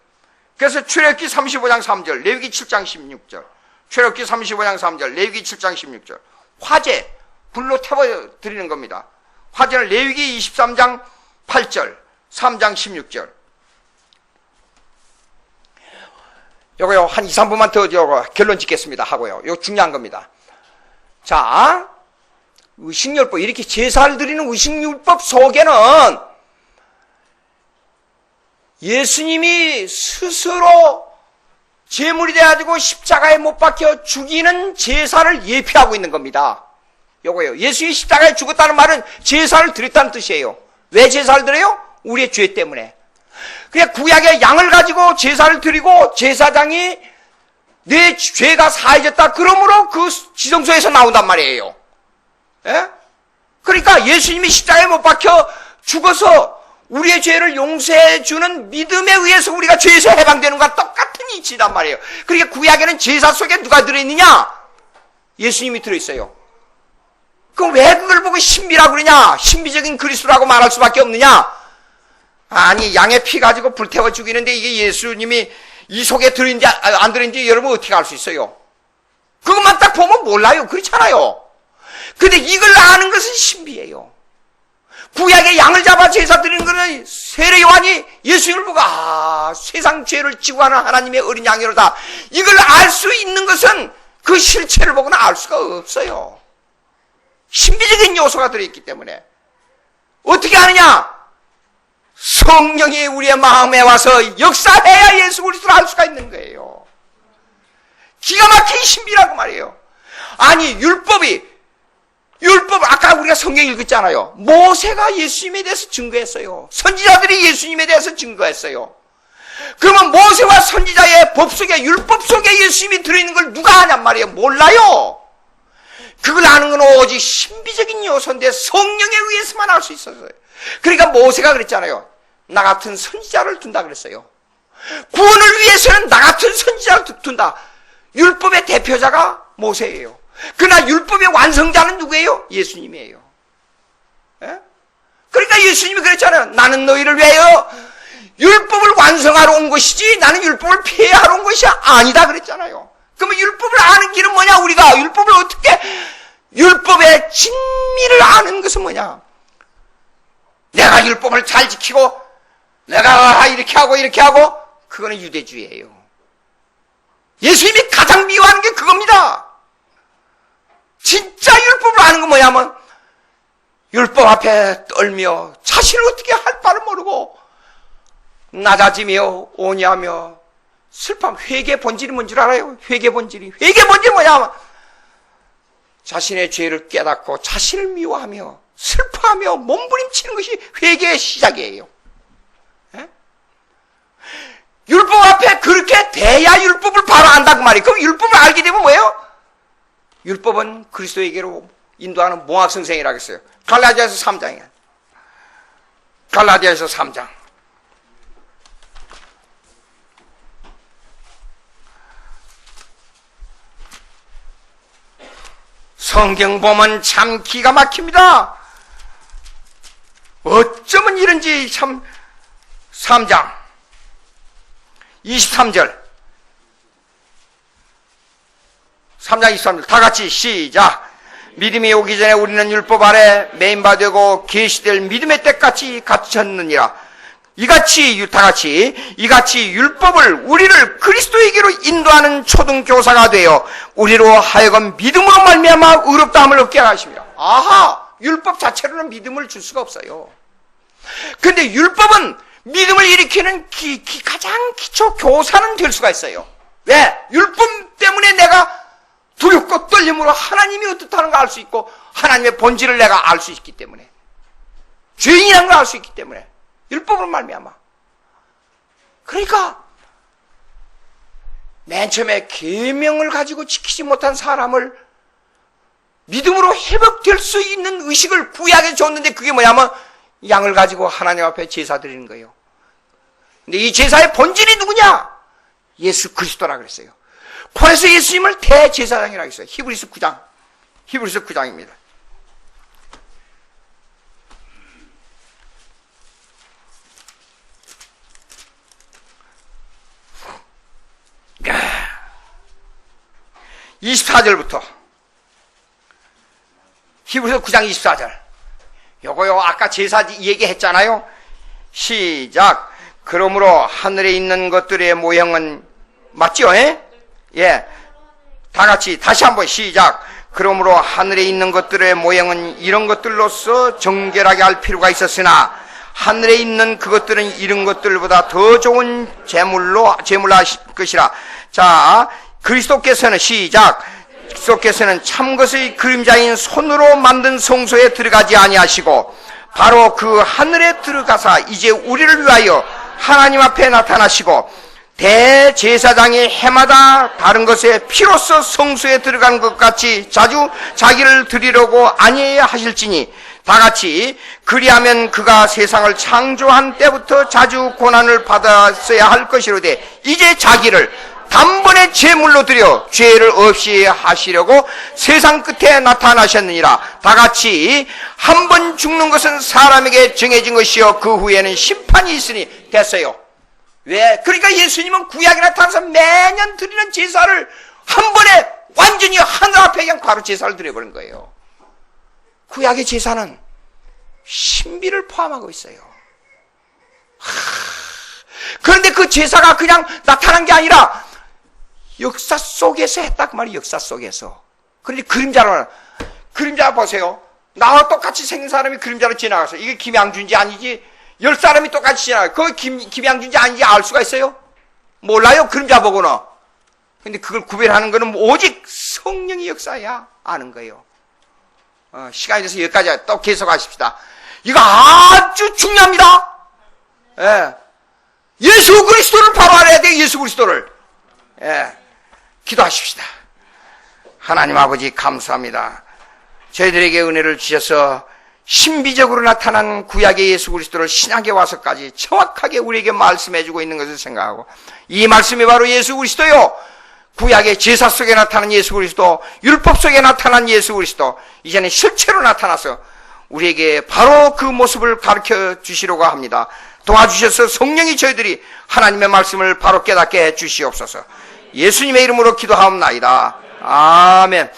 그래서 출애굽기 35장 3절, 레위기 7장 16절. 출애굽기 35장 3절, 레위기 7장 16절. 화제. 불로 태워 드리는 겁니다. 화제는 레위기 23장 8절, 3장 16절. 요거요, 한 2, 3분만 더 결론 짓겠습니다 하고요. 이거 중요한 겁니다. 자, 의식율법, 이렇게 제사를 드리는 의식율법 속에는 예수님이 스스로 제물이 돼가지고 십자가에 못 박혀 죽이는 제사를 예표하고 있는 겁니다. 요거요. 예수님이 십자가에 죽었다는 말은 제사를 드렸다는 뜻이에요. 왜 제사를 드려요? 우리의 죄 때문에. 그냥 구약의 양을 가지고 제사를 드리고 제사장이 내 죄가 사해졌다. 그러므로 그 지성소에서 나온단 말이에요. 예? 그러니까 예수님이 십자가에 못 박혀 죽어서 우리의 죄를 용서해 주는 믿음에 의해서 우리가 죄에서 해방되는 것과 똑같은 이치단 말이에요. 그러니까 구약에는 제사 속에 누가 들어있느냐? 예수님이 들어있어요. 그럼 왜 그걸 보고 신비라고 그러냐? 신비적인 그리스도라고 말할 수밖에 없느냐? 아니, 양의 피 가지고 불태워 죽이는데 이게 예수님이 이 속에 들어있는지 안 들어있는지 여러분 어떻게 알 수 있어요? 그것만 딱 보면 몰라요. 그렇잖아요. 근데 이걸 아는 것은 신비예요. 구약의 양을 잡아 제사 드리는 것은 세례 요한이 예수님을 보고 세상 죄를 지고 하는 하나님의 어린 양이로다. 이걸 알 수 있는 것은 그 실체를 보고는 알 수가 없어요. 신비적인 요소가 들어있기 때문에. 어떻게 아느냐? 성령이 우리의 마음에 와서 역사해야 예수 그리스도를 알 수가 있는 거예요. 기가 막힌 신비라고 말이에요. 아니, 율법, 아까 우리가 성경 읽었잖아요. 모세가 예수님에 대해서 증거했어요. 선지자들이 예수님에 대해서 증거했어요. 그러면 모세와 선지자의 법 속에, 율법 속에 예수님이 들어있는 걸 누가 아냔 말이에요. 몰라요. 그걸 아는 건 오직 신비적인 요소인데 성령에 의해서만 알 수 있었어요. 그러니까 모세가 그랬잖아요. 나 같은 선지자를 둔다 그랬어요. 구원을 위해서는 나 같은 선지자를 둔다. 율법의 대표자가 모세예요. 그러나 율법의 완성자는 누구예요? 예수님이에요. 예? 그러니까 예수님이 그랬잖아요. 나는 너희를 위하여 율법을 완성하러 온 것이지 나는 율법을 폐하러 온 것이 아니다 그랬잖아요. 그러면 율법을 아는 길은 뭐냐? 우리가 율법을 어떻게, 율법의 진미를 아는 것은 뭐냐? 내가 율법을 잘 지키고 내가 이렇게 하고 그거는 유대주의예요. 예수님이 가장 미워하는 게 그겁니다. 진짜 율법을 아는 건 뭐냐면 율법 앞에 떨며 자신을 어떻게 할 바를 모르고 낮아지며 오냐며 슬픔, 회개의 본질이 뭔 줄 알아요? 회개의 본질이 뭐냐면 자신의 죄를 깨닫고 자신을 미워하며 슬퍼하며 몸부림치는 것이 회개의 시작이에요. 예? 율법 앞에 그렇게 돼야 율법을 바로 안다고 말이에요. 그럼 율법을 알게 되면 뭐예요? 율법은 그리스도에게로 인도하는 몽학성생이라고 했어요. 갈라디아서 3장이에요. 갈라디아서 3장. 성경 보면 참 기가 막힙니다. 어쩌면 이런지 참. 3장 23절 3장 23절 다 같이 시작. 믿음이 오기 전에 우리는 율법 아래 매인바 되고 계시될 믿음의 때까지 갇혔느니라. 이같이 율법을 우리를 그리스도에게로 인도하는 초등교사가 되어 우리로 하여금 믿음으로 말미암아 의롭다함을 얻게 하십니다. 아하, 율법 자체로는 믿음을 줄 수가 없어요. 근데 율법은 믿음을 일으키는 가장 기초 교사는 될 수가 있어요. 왜? 율법 때문에 내가 두렵고 떨림으로 하나님이 어떻다는 걸 알 수 있고 하나님의 본질을 내가 알 수 있기 때문에, 죄인이라는 걸 알 수 있기 때문에 율법으로 말미암아. 그러니까 맨 처음에 계명을 가지고 지키지 못한 사람을 믿음으로 회복될 수 있는 의식을 구약에 줬는데 그게 뭐냐면 양을 가지고 하나님 앞에 제사 드리는 거예요. 근데 이 제사의 본질이 누구냐? 예수 그리스도라 그랬어요. 그래서 예수님을 대제사장이라고 했어요. 히브리서 9장입니다. 야, 24절부터 히브리서 9장 24절. 요거요 아까 제사 얘기했잖아요. 시작. 그러므로 하늘에 있는 것들의 모형은 맞죠? 예. 다 같이 다시 한번 시작. 그러므로 하늘에 있는 것들의 모형은 이런 것들로서 정결하게 할 필요가 있었으나 하늘에 있는 그것들은 이런 것들보다 더 좋은 제물로 하실 것이라. 자, 그리스도께서는 시작. 그리스도께서는 참 것의 그림자인 손으로 만든 성소에 들어가지 아니하시고 바로 그 하늘에 들어가사 이제 우리를 위하여 하나님 앞에 나타나시고 대제사장이 해마다 다른 것에 피로써 성소에 들어간 것 같이 자주 자기를 드리려고 아니해야 하실지니 다 같이 그리하면 그가 세상을 창조한 때부터 자주 고난을 받았어야 할 것이로되 이제 자기를 단번에 제물로 드려 죄를 없이 하시려고 세상 끝에 나타나셨느니라. 다 같이 한 번 죽는 것은 사람에게 정해진 것이요 그 후에는 심판이 있으니 됐어요. 왜? 그러니까 예수님은 구약에 나타나서 매년 드리는 제사를 한 번에 완전히 하늘 앞에 그냥 바로 제사를 드려버린 거예요. 구약의 제사는 신비를 포함하고 있어요. 그런데 그 제사가 그냥 나타난 게 아니라 역사 속에서 했다 그 말이 역사 속에서. 그런데 그림자 보세요. 나와 똑같이 생긴 사람이 그림자로 지나가서 이게 김양준지 아니지 10사람이 똑같이 지나가요. 그거 김양준지 아닌지 알 수가 있어요? 몰라요. 그림자 보고는. 근데 그걸 구별하는 거는 오직 성령의 역사야 아는 거예요. 시간이 돼서 여기까지 또 계속하십시다. 이거 아주 중요합니다. 예. 예수 그리스도를 바로 알아야 돼. 예수 그리스도를. 예. 기도하십시다. 하나님 아버지 감사합니다. 저희들에게 은혜를 주셔서 신비적으로 나타난 구약의 예수 그리스도를 신약에 와서까지 정확하게 우리에게 말씀해주고 있는 것을 생각하고 이 말씀이 바로 예수 그리스도요. 구약의 제사 속에 나타난 예수 그리스도, 율법 속에 나타난 예수 그리스도, 이제는 실체로 나타나서 우리에게 바로 그 모습을 가르쳐 주시려고 합니다. 도와주셔서 성령이 저희들이 하나님의 말씀을 바로 깨닫게 해 주시옵소서. 예수님의 이름으로 기도하옵나이다. 아멘.